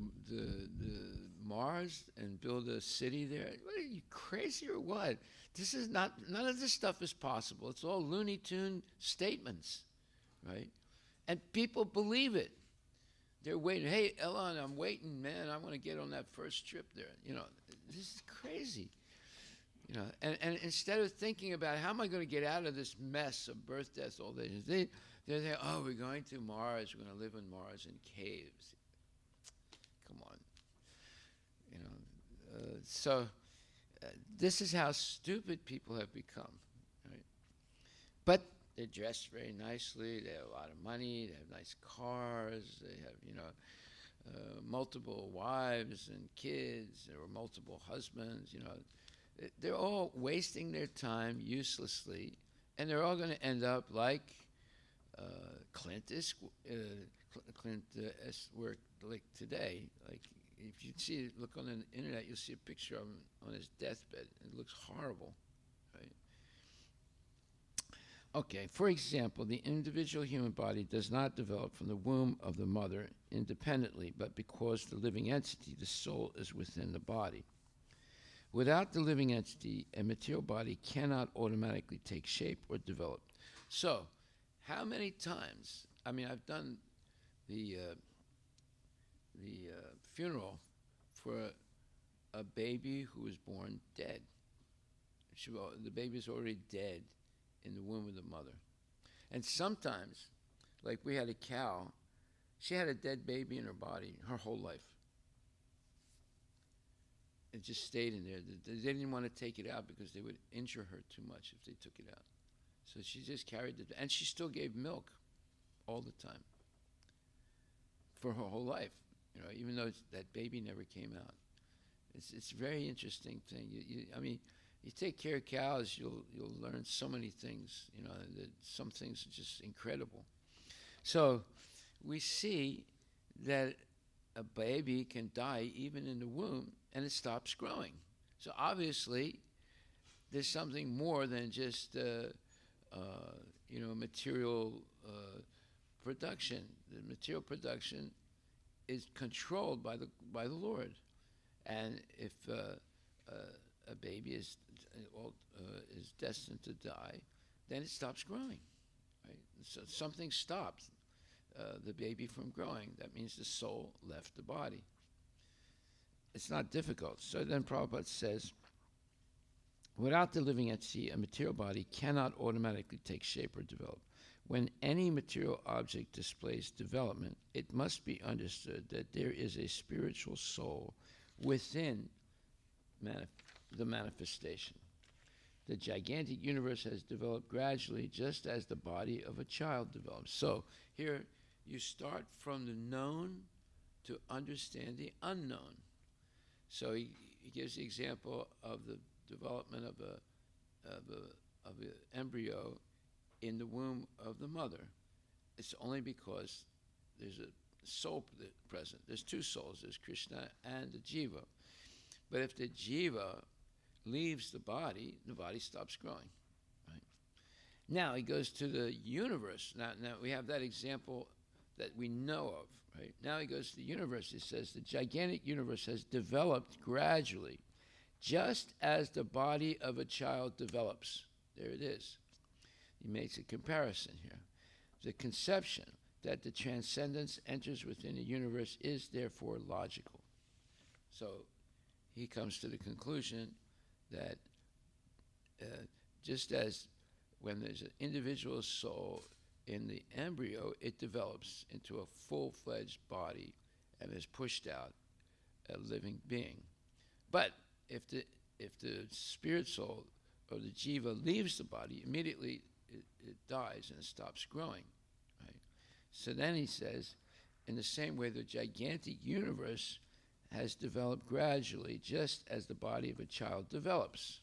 Mars and build a city there? What, are you crazy or what? This is not, none of this stuff is possible. It's all Looney Tune statements, right? And people believe it. They're waiting. Hey, Elon, I'm waiting, man. I want to get on that first trip there. This is crazy. And instead of thinking about how am I going to get out of this mess of birth, death, old age, they're saying, oh, we're going to Mars. We're going to live in Mars in caves. Come on. This is how stupid people have become, right? But they're dressed very nicely. They have a lot of money. They have nice cars. They have, multiple wives and kids or multiple husbands. They're all wasting their time uselessly, and they're all going to end up like Clint worked like today. Like if you look on the internet, you'll see a picture of him on his deathbed. It looks horrible, right? Okay, for example, the individual human body does not develop from the womb of the mother independently, but because the living entity, the soul, is within the body. Without the living entity, a material body cannot automatically take shape or develop. So, how many times, I've done the funeral for a baby who was born dead. The baby's already dead in the womb of the mother. And sometimes, like we had a cow, she had a dead baby in her body her whole life. It just stayed in there. They didn't want to take it out because they would injure her too much if they took it out. So she just carried it, and she still gave milk all the time for her whole life, even though that baby never came out. It's a very interesting thing. You take care of cows, you'll learn so many things. That some things are just incredible. So we see that a baby can die even in the womb, and it stops growing. So obviously, there's something more than just material production. The material production is controlled by the Lord, and if a baby is destined to die, then it stops growing. Right? So something stopped the baby from growing. That means the soul left the body. It's not difficult. So then Prabhupada says, without the living entity, a material body cannot automatically take shape or develop. When any material object displays development, it must be understood that there is a spiritual soul within the manifestation. The gigantic universe has developed gradually, just as the body of a child develops. So here you start from the known to understand the unknown. So he gives the example of the development of an embryo in the womb of the mother. It's only because there's a soul present. There's two souls. There's Krishna and the jiva. But if the jiva leaves the body stops growing. Right? Now he goes to the universe. Now we have that example that we know of. Right? Now he goes to the universe. He says the gigantic universe has developed gradually, just as the body of a child develops. There it is. He makes a comparison here. The conception that the transcendence enters within the universe is therefore logical. So he comes to the conclusion that just as when there's an individual soul in the embryo, it develops into a full-fledged body and is pushed out a living being. But if the spirit soul or the jiva leaves the body, immediately it dies and it stops growing. Right? So then he says, in the same way, the gigantic universe has developed gradually, just as the body of a child develops.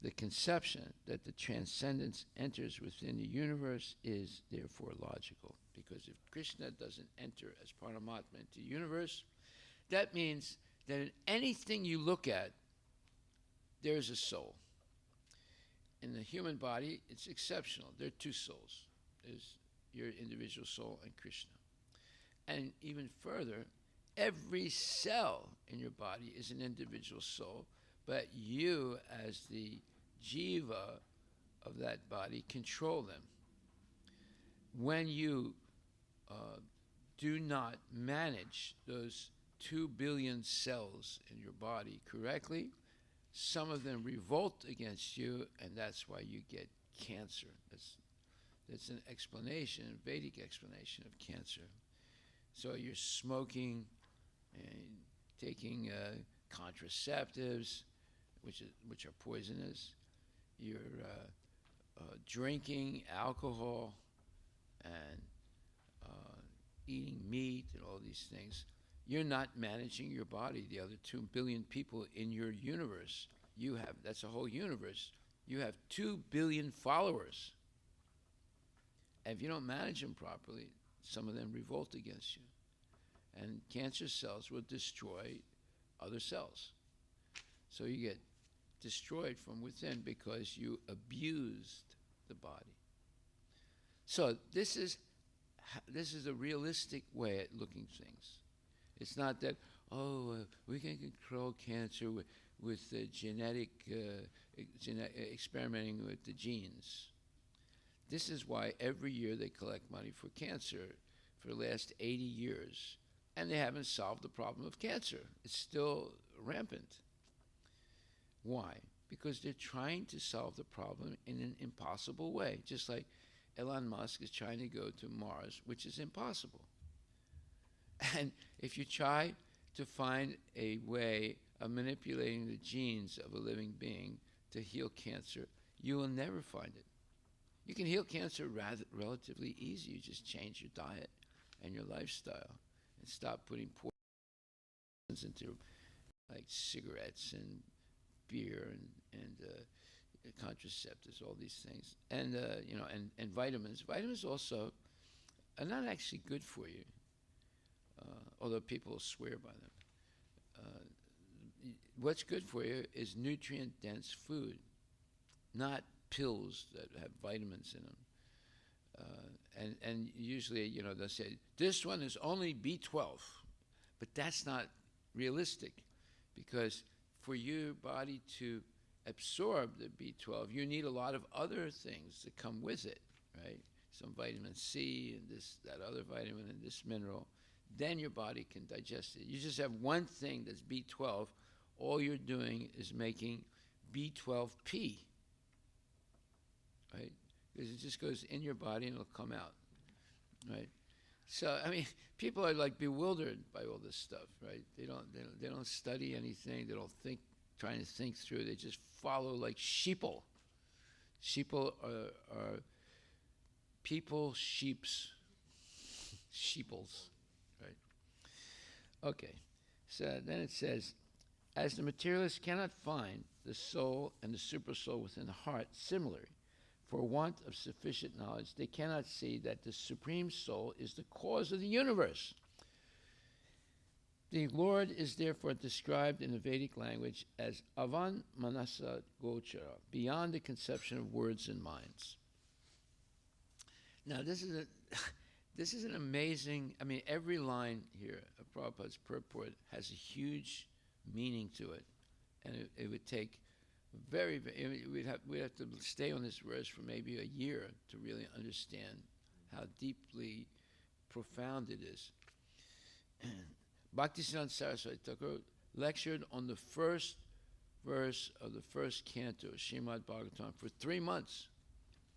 The conception that the transcendence enters within the universe is therefore logical, because if Krishna doesn't enter as Paramatma into the universe, that means that in anything you look at, there's a soul. In the human body, it's exceptional. There are two souls. There's your individual soul and Krishna. And even further, every cell in your body is an individual soul, but you, as the jiva of that body, control them. When you do not manage those 2 billion cells in your body correctly, some of them revolt against you, and that's why you get cancer. That's an explanation, a Vedic explanation of cancer. So you're smoking and taking contraceptives, which are poisonous. You're drinking alcohol and eating meat and all these things. You're not managing your body. The other 2 billion people in your universe, that's a whole universe. You have 2 billion followers. And if you don't manage them properly, some of them revolt against you. And cancer cells will destroy other cells. So you get destroyed from within because you abused the body. So this is a realistic way at looking at things. It's not that, we can control cancer with experimenting with the genes. This is why every year they collect money for cancer for the last 80 years, and they haven't solved the problem of cancer. It's still rampant. Why? Because they're trying to solve the problem in an impossible way, just like Elon Musk is trying to go to Mars, which is impossible. And if you try to find a way of manipulating the genes of a living being to heal cancer, you will never find it. You can heal cancer relatively easy. You just change your diet and your lifestyle and stop putting poisons into like cigarettes and beer and contraceptives, all these things, and and vitamins. Vitamins also are not actually good for you, although people swear by them. What's good for you is nutrient-dense food, not pills that have vitamins in them. And usually, they'll say, this one is only B12, but that's not realistic, because for your body to absorb the B12, you need a lot of other things that come with it, right? Some vitamin C and that other vitamin and this mineral. Then your body can digest it. You just have one thing that's B12, all you're doing is making B12P, right? because it just goes in your body and it'll come out, right? So I mean, people are like bewildered by all this stuff, right? They don't study anything. They don't think, trying to think through. They just follow like sheeple. Sheeple are people, sheeples, right? Okay. So then it says, as the materialists cannot find the soul and the supersoul within the heart similarly, for want of sufficient knowledge, they cannot see that the Supreme Soul is the cause of the universe. The Lord is therefore described in the Vedic language as Avan Manasa Gochara, beyond the conception of words and minds. Now, this is an amazing, I mean, every line here of Prabhupada's purport has a huge meaning to it, and it would take we'd have to stay on this verse for maybe a year to really understand how deeply profound it is. Bhaktisiddhanta Saraswati Thakur lectured on the first verse of the first canto of Srimad Bhagavatam for 3 months,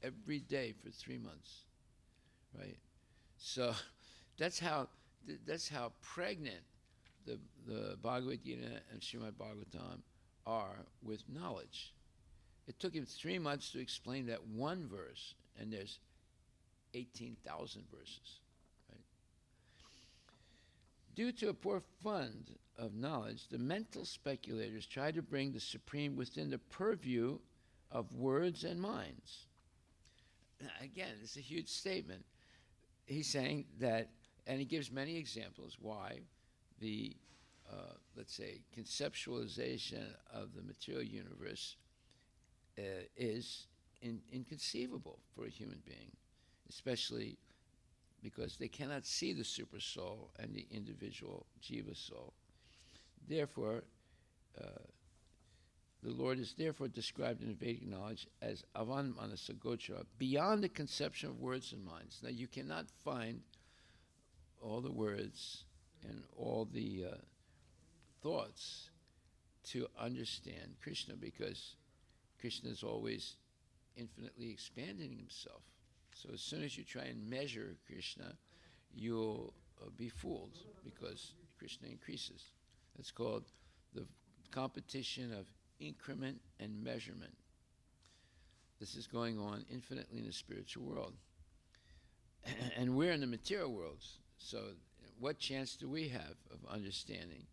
every day for 3 months, right? So that's how pregnant the Bhagavad Gita and Srimad Bhagavatam are with knowledge. It took him 3 months to explain that one verse, and there's 18,000 verses. Right? Due to a poor fund of knowledge, the mental speculators try to bring the Supreme within the purview of words and minds. Again, it's a huge statement. He's saying that, and he gives many examples why the let's say, conceptualization of the material universe is inconceivable for a human being, especially because they cannot see the super soul and the individual jiva soul. Therefore, the Lord is therefore described in Vedic knowledge as Avan Manasa Gochara, beyond the conception of words and minds. Now, you cannot find all the words and all the thoughts to understand Krishna, because Krishna is always infinitely expanding himself. So as soon as you try and measure Krishna, you'll be fooled, because Krishna increases. It's called the competition of increment and measurement. This is going on infinitely in the spiritual world. And we're in the material worlds. So what chance do we have of understanding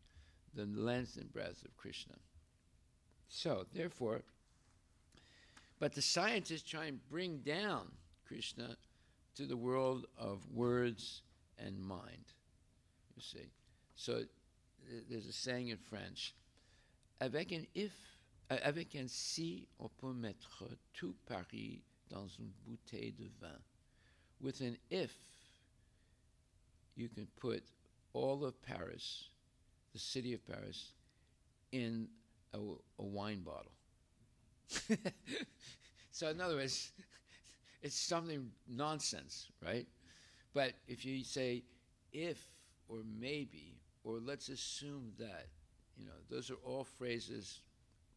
the length and breadth of Krishna? So, therefore, but the scientists try and bring down Krishna to the world of words and mind, you see. So, there's a saying in French, avec un si, on peut mettre tout Paris dans une bouteille de vin. With an if, you can put all of Paris, the city of Paris, in a wine bottle. So in other words, it's something nonsense, right? But if you say if or maybe, or let's assume that, those are all phrases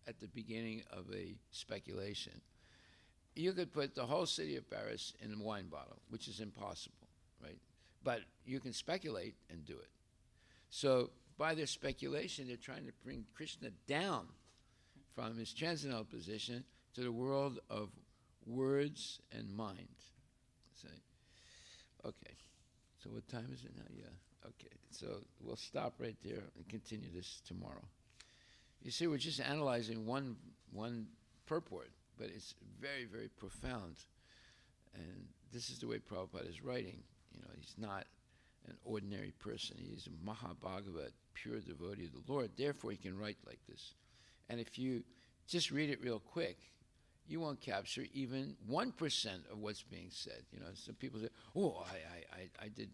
at the beginning of a speculation. You could put the whole city of Paris in a wine bottle, which is impossible, right? But you can speculate and do it. So by their speculation, they're trying to bring Krishna down from his transcendental position to the world of words and mind. Okay. So what time is it now? Yeah. Okay. So we'll stop right there and continue this tomorrow. You see, we're just analyzing one purport, but it's very, very profound. And this is the way Prabhupada is writing. He's not an ordinary person. He's a Mahabhagavat, pure devotee of the Lord. Therefore, he can write like this. And if you just read it real quick, you won't capture even 1% of what's being said. Some people say, "Oh, I did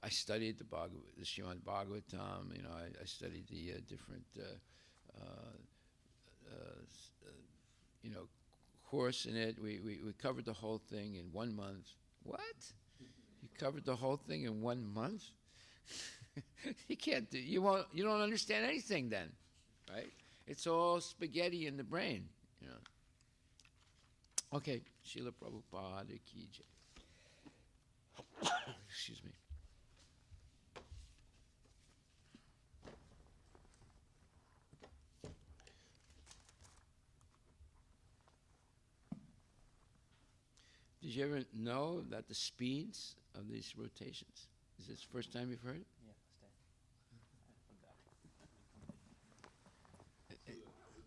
I studied the Srimad Bhagavatam. I studied the different course in it. We covered the whole thing in 1 month." What? You covered the whole thing in 1 month? You can't do. You don't understand anything then, right? It's all spaghetti in the brain. Okay. Srila Prabhupada ki jai. Excuse me. Did you ever know that the speeds of these rotations? Is this the first time you've heard it? Yeah, first time. I forgot. The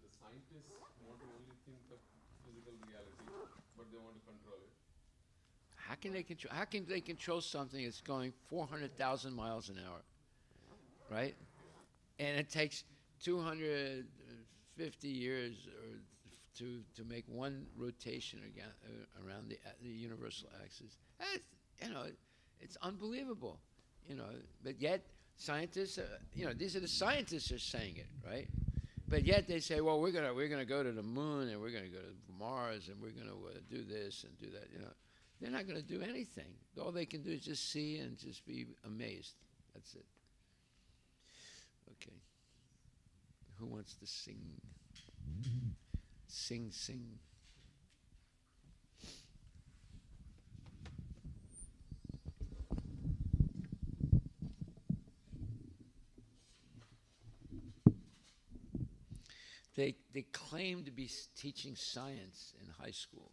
scientists want to only think of physical reality, but they want to control it. How can they control something that's going 400,000 miles an hour, right? And it takes 250 years to make one rotation around the universal axis. It's unbelievable, But yet scientists, these are the scientists who are saying it, right? But yet they say, well, we're gonna go to the moon and we're gonna go to Mars and we're gonna do this and do that. They're not gonna do anything. All they can do is just see and just be amazed. That's it. Okay. Who wants to sing? Sing. They claim to be teaching science in high school.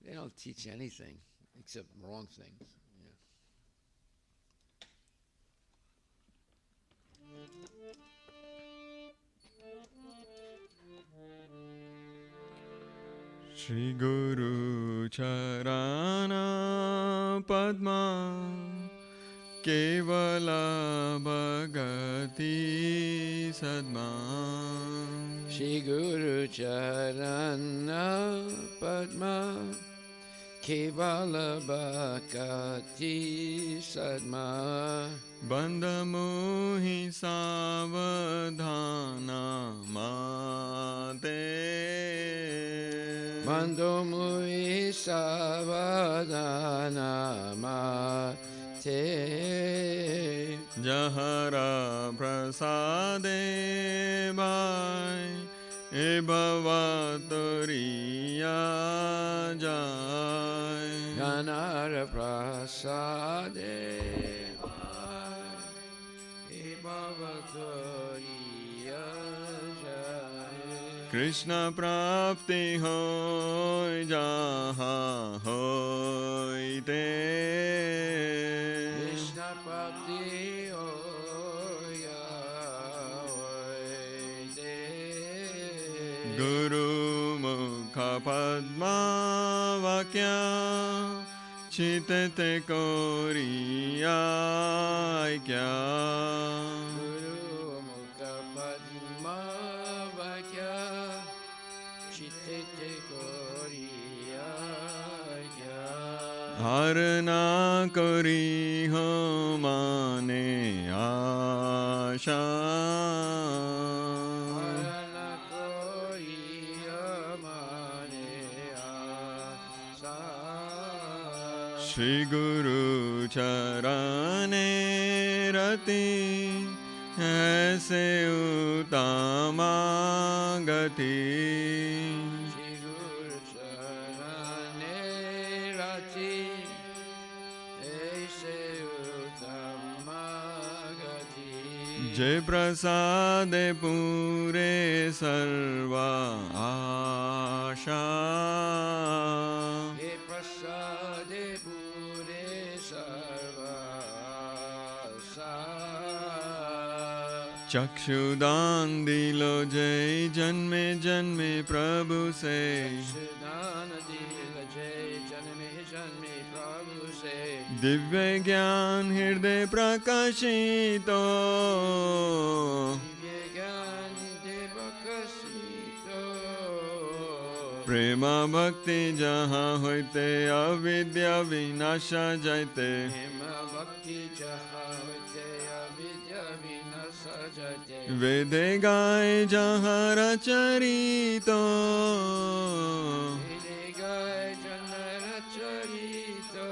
They don't teach anything except wrong things. Shri Guru Charana Padma Kevala Bhagati Sadma Shri Guru Charana Padma Kevala Bhakati Sadma Bandha Mohi Savadhana Mate Bandho Mui Savadhana Mate Jahara Prasade Bhai E Bhavatariya Jai Ganara Prasade Bhai E Bhavatariya Jai Krishna Prapti Hoy Jaha Hoy Te Krishna Prapti Hoya Hoyte Guru Mukha Padma Vakya Chitete Koriya Aikya Guru Mukha Padma Vakya Chittete Koriya Kya Harna Kori Ho Mane Asha Harana Koriya Mane Asa Shri Guru Charane Rati Aise Utama Gati Shri Guru Charane Rati Aise Uttamagati Jai Prasade Pure Sarva Asha He Prasade Pure Sarva Asa Chakshudan Dilo Jai Janme Janme Prabhu Se Sudana Dila Jai Janme Janme Prabhu Se Divya Gyan Hirde Prakashito Divyagan Devakasito Prema Bhakti Jaha Hoite Avidya Vinasha Jaite Hema Bhakti Jahate Avidya Vinasa Jate Vede Gai Jahara Charito Vidigai Janara Charito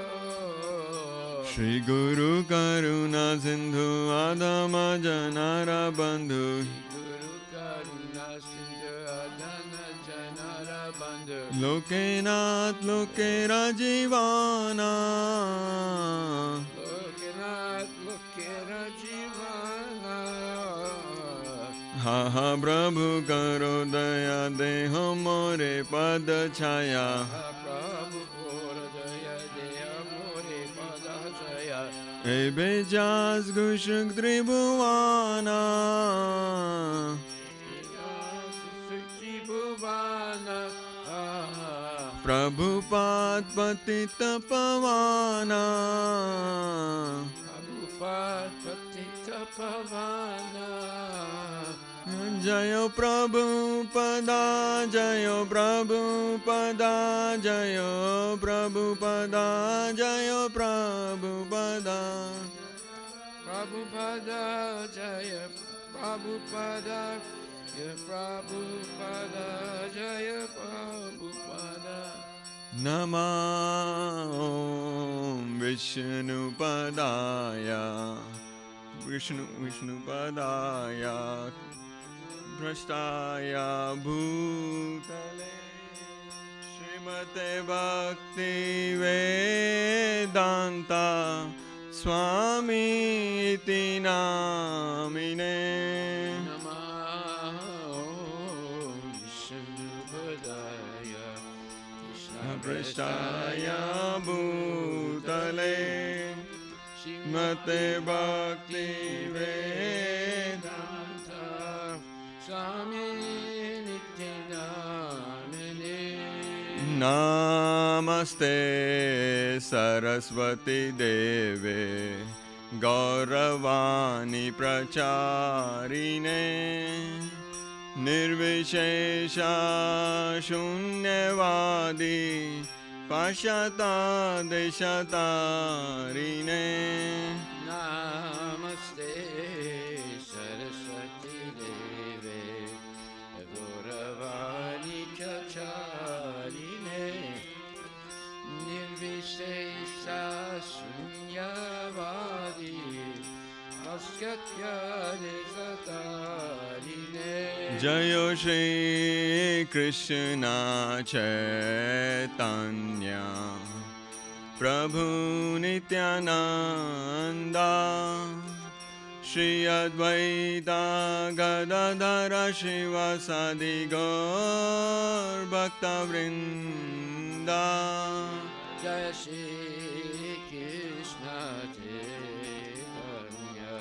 Shri Guru Karuna Sindhu Adama Janara Bandhu Guru Karuna Sindhu Adana Janara Bandhu Lokenat Lokera Jivana Lokanath Lokera Jivana Ha ha Prabhu karo daya de hamore pad chaya Prabhu Korodaya Deya More Padachaya Ebejas Gushuk Tribhuvana Sukhi Bhuvana Prabhupada Patita Pavana Prabhupada Patita Pavana Jayo Prabhupada Jayo Prabhupada Jayo Prabhupada Jayo Prabhupada Prabhupada Jaya Prabhupada Jaya Prabhupada Jaya Prabhupada Namah Vishnupadaya Vishnupadaya Prasthaya Bhutale Srimate Bhakti Vedanta Swami Iti Namine Namah Vishnupadaya Prasthaya Bhutale Srimate Bhakti Vedanta Swami Nityanamine Namaste Saraswati Deve Gauravani Pracharine Nirvishesha Shunyavadi Pashata Deshatarine Namaste Saraswati Deve Gauravani Chacharine Nirvishesha Sunyavadi Askatya Desatarine Jayo Shri Krishna Chaitanya Prabhu Nityananda Shri Advaita Gadadhara Shivasadi Gaur Bhakta Vrinda Jaya Shri Krishna Chaitanya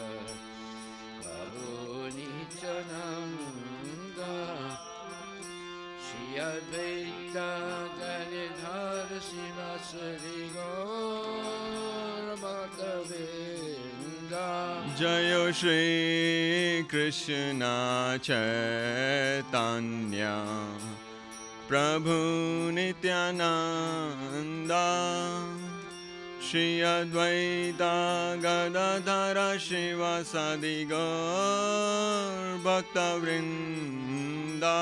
Prabhu Nityananda Shri Advaita Gadadhara Shivasadi Gaur Bhakta Vrinda Jayo Shri Krishna Chaitanya Prabhu Nityananda Shri Advaita Gadadhara Shivasadi Gaur Bhakta Vrinda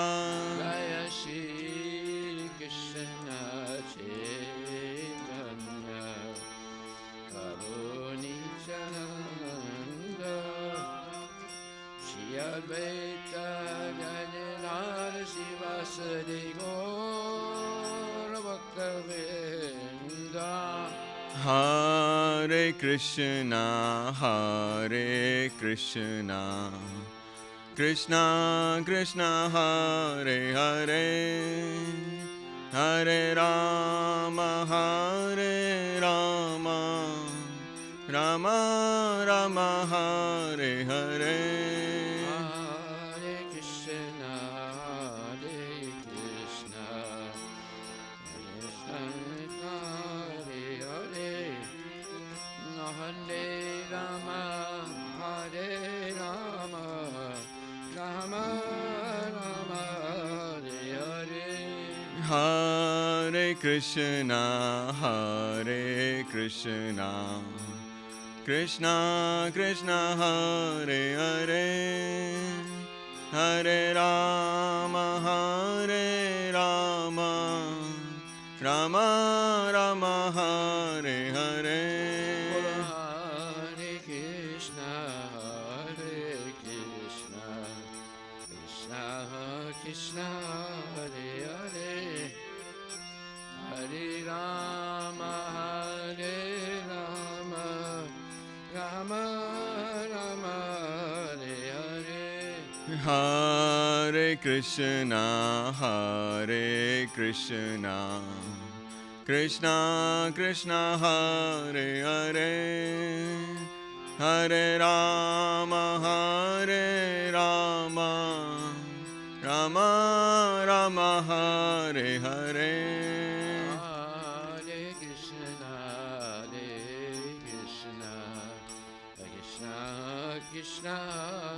Jaya Shri Krishna Chaitanya Prabhu Nityananda Shri Advaita Gadadhara Shivasadi Gaur Bhakta Vrinda Hare Krishna Krishna Krishna Hare Hare Hare Rama Rama Rama Hare Hare Hare Krishna Krishna Krishna Hare Hare Hare Rama Hare Rama Rama Rama Hare Hare Hare Krishna Krishna Krishna Hare Hare Hare Rama Rama Rama Hare Hare Hare Krishna Krishna Hare Krishna, Hare Krishna, Krishna Krishna, Hare Hare, Hare Rama, Hare Rama, Rama Rama, Hare Hare. Hare Krishna, Krishna Krishna,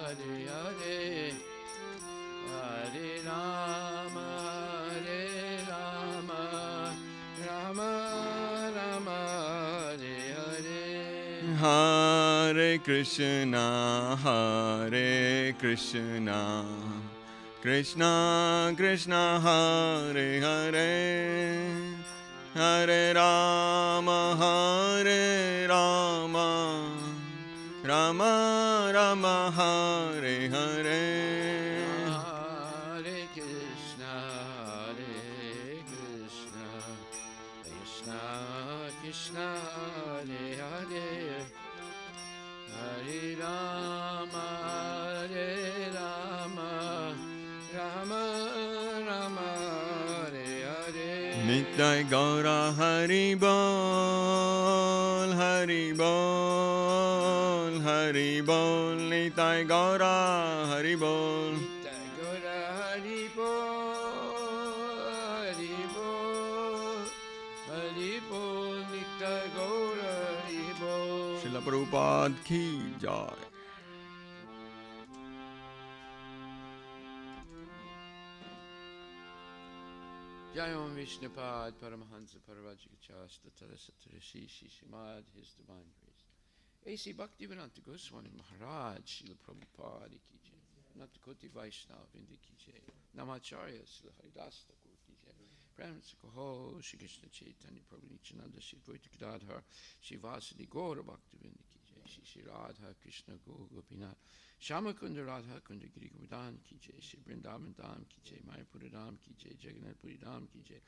Hare Hare, Hare Rama, Rama Rama, Hare Hare. Hare Krishna, Hare Krishna, Krishna Krishna, Hare Hare, Hare Rama, Hare Rama, Rama Rama, Hare Hare. Hare Krishna, Krishna Krishna, Hare Hare, Hare Rama, Rama Rama, Hare Hare. Nitai Gaura Hari Bol, Hari Bol, Hari Bol, Nitai Gaura Hari Bol. Hari Bol, Hari Bol, Hari Bol, Nitai Gaura Hari Bol. Srila Prabhupada ki jai. Jai Om Vishnupad Paramahansa Paravajikachasta Tarasatarashi Shishimad, His Divine Grace. A.C. Bhaktivedanta Goswami Maharaj, Srila Prabhupada ki jai. Natakoti Vaishnav Indi ki jai. Namacharya Srila Haridas Thakur ki jai. Prem Sakaho Shri Krishna Chaitanya Prabhu Nityananda Shri Dvaita Gadadhar Shri Vasudi Gaura Bhaktivedanta ki jai. Shri Radha Krishna Gopinath Shama Kunda Radha Kunda Giri Govardhan ki jai. Shri Vrindavan Dham ki jai. Mayapura Dham ki jai. Jagannath Puri Dham ki jai.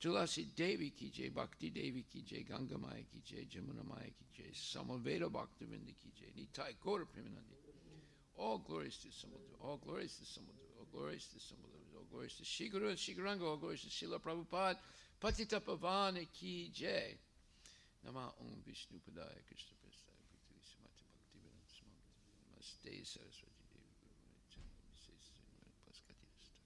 Tulasi Devi ki jai. Bhakti Devi ki jai. Ganga Maya ki jai. Jamuna Maya ki jai. Samaveda Bhaktivinda ki jai. Nitai Gaura Premanandi. All glories to Samudra. All glories to Samudra. All glories to Samudra. All glories to Shiguru, Shigaranga. All glories to Srila Prabhupada. Patita Pavana ki jai. Nama Om Vishnu Padaya Krishna Prasthaya Bhakti Samati Bhakti Vedanta Samam Namaste Saraswati Devi Guru Channel Paskati Nasta.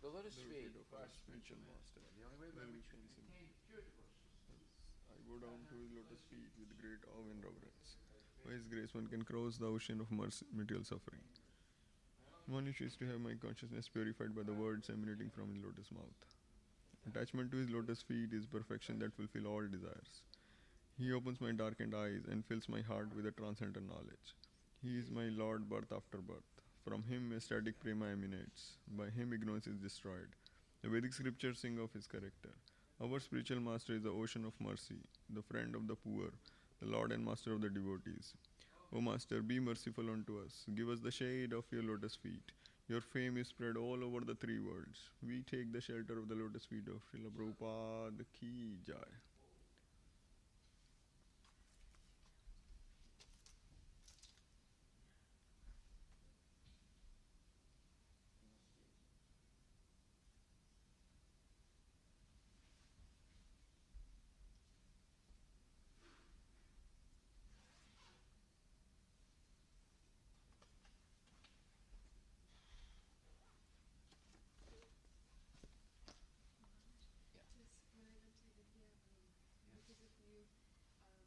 The lotus feet of our spiritual master. The only way by which we can attain pure devotion. I go down to his lotus feet with great awe and reverence. By his grace, one can cross the ocean of material suffering. One wishes to have my consciousness purified by the words emanating from his lotus mouth. Attachment to his lotus feet is perfection that fulfills all desires. He opens my darkened eyes and fills my heart with a transcendental knowledge. He is my Lord birth after birth. From him ecstatic prema emanates. By him ignorance is destroyed. The Vedic scriptures sing of his character. Our spiritual master is the ocean of mercy, the friend of the poor, the Lord and master of the devotees. O Master, be merciful unto us. Give us the shade of your lotus feet. Your fame is spread all over the three worlds. We take the shelter of the lotus feet of Srila Prabhupada ki jai.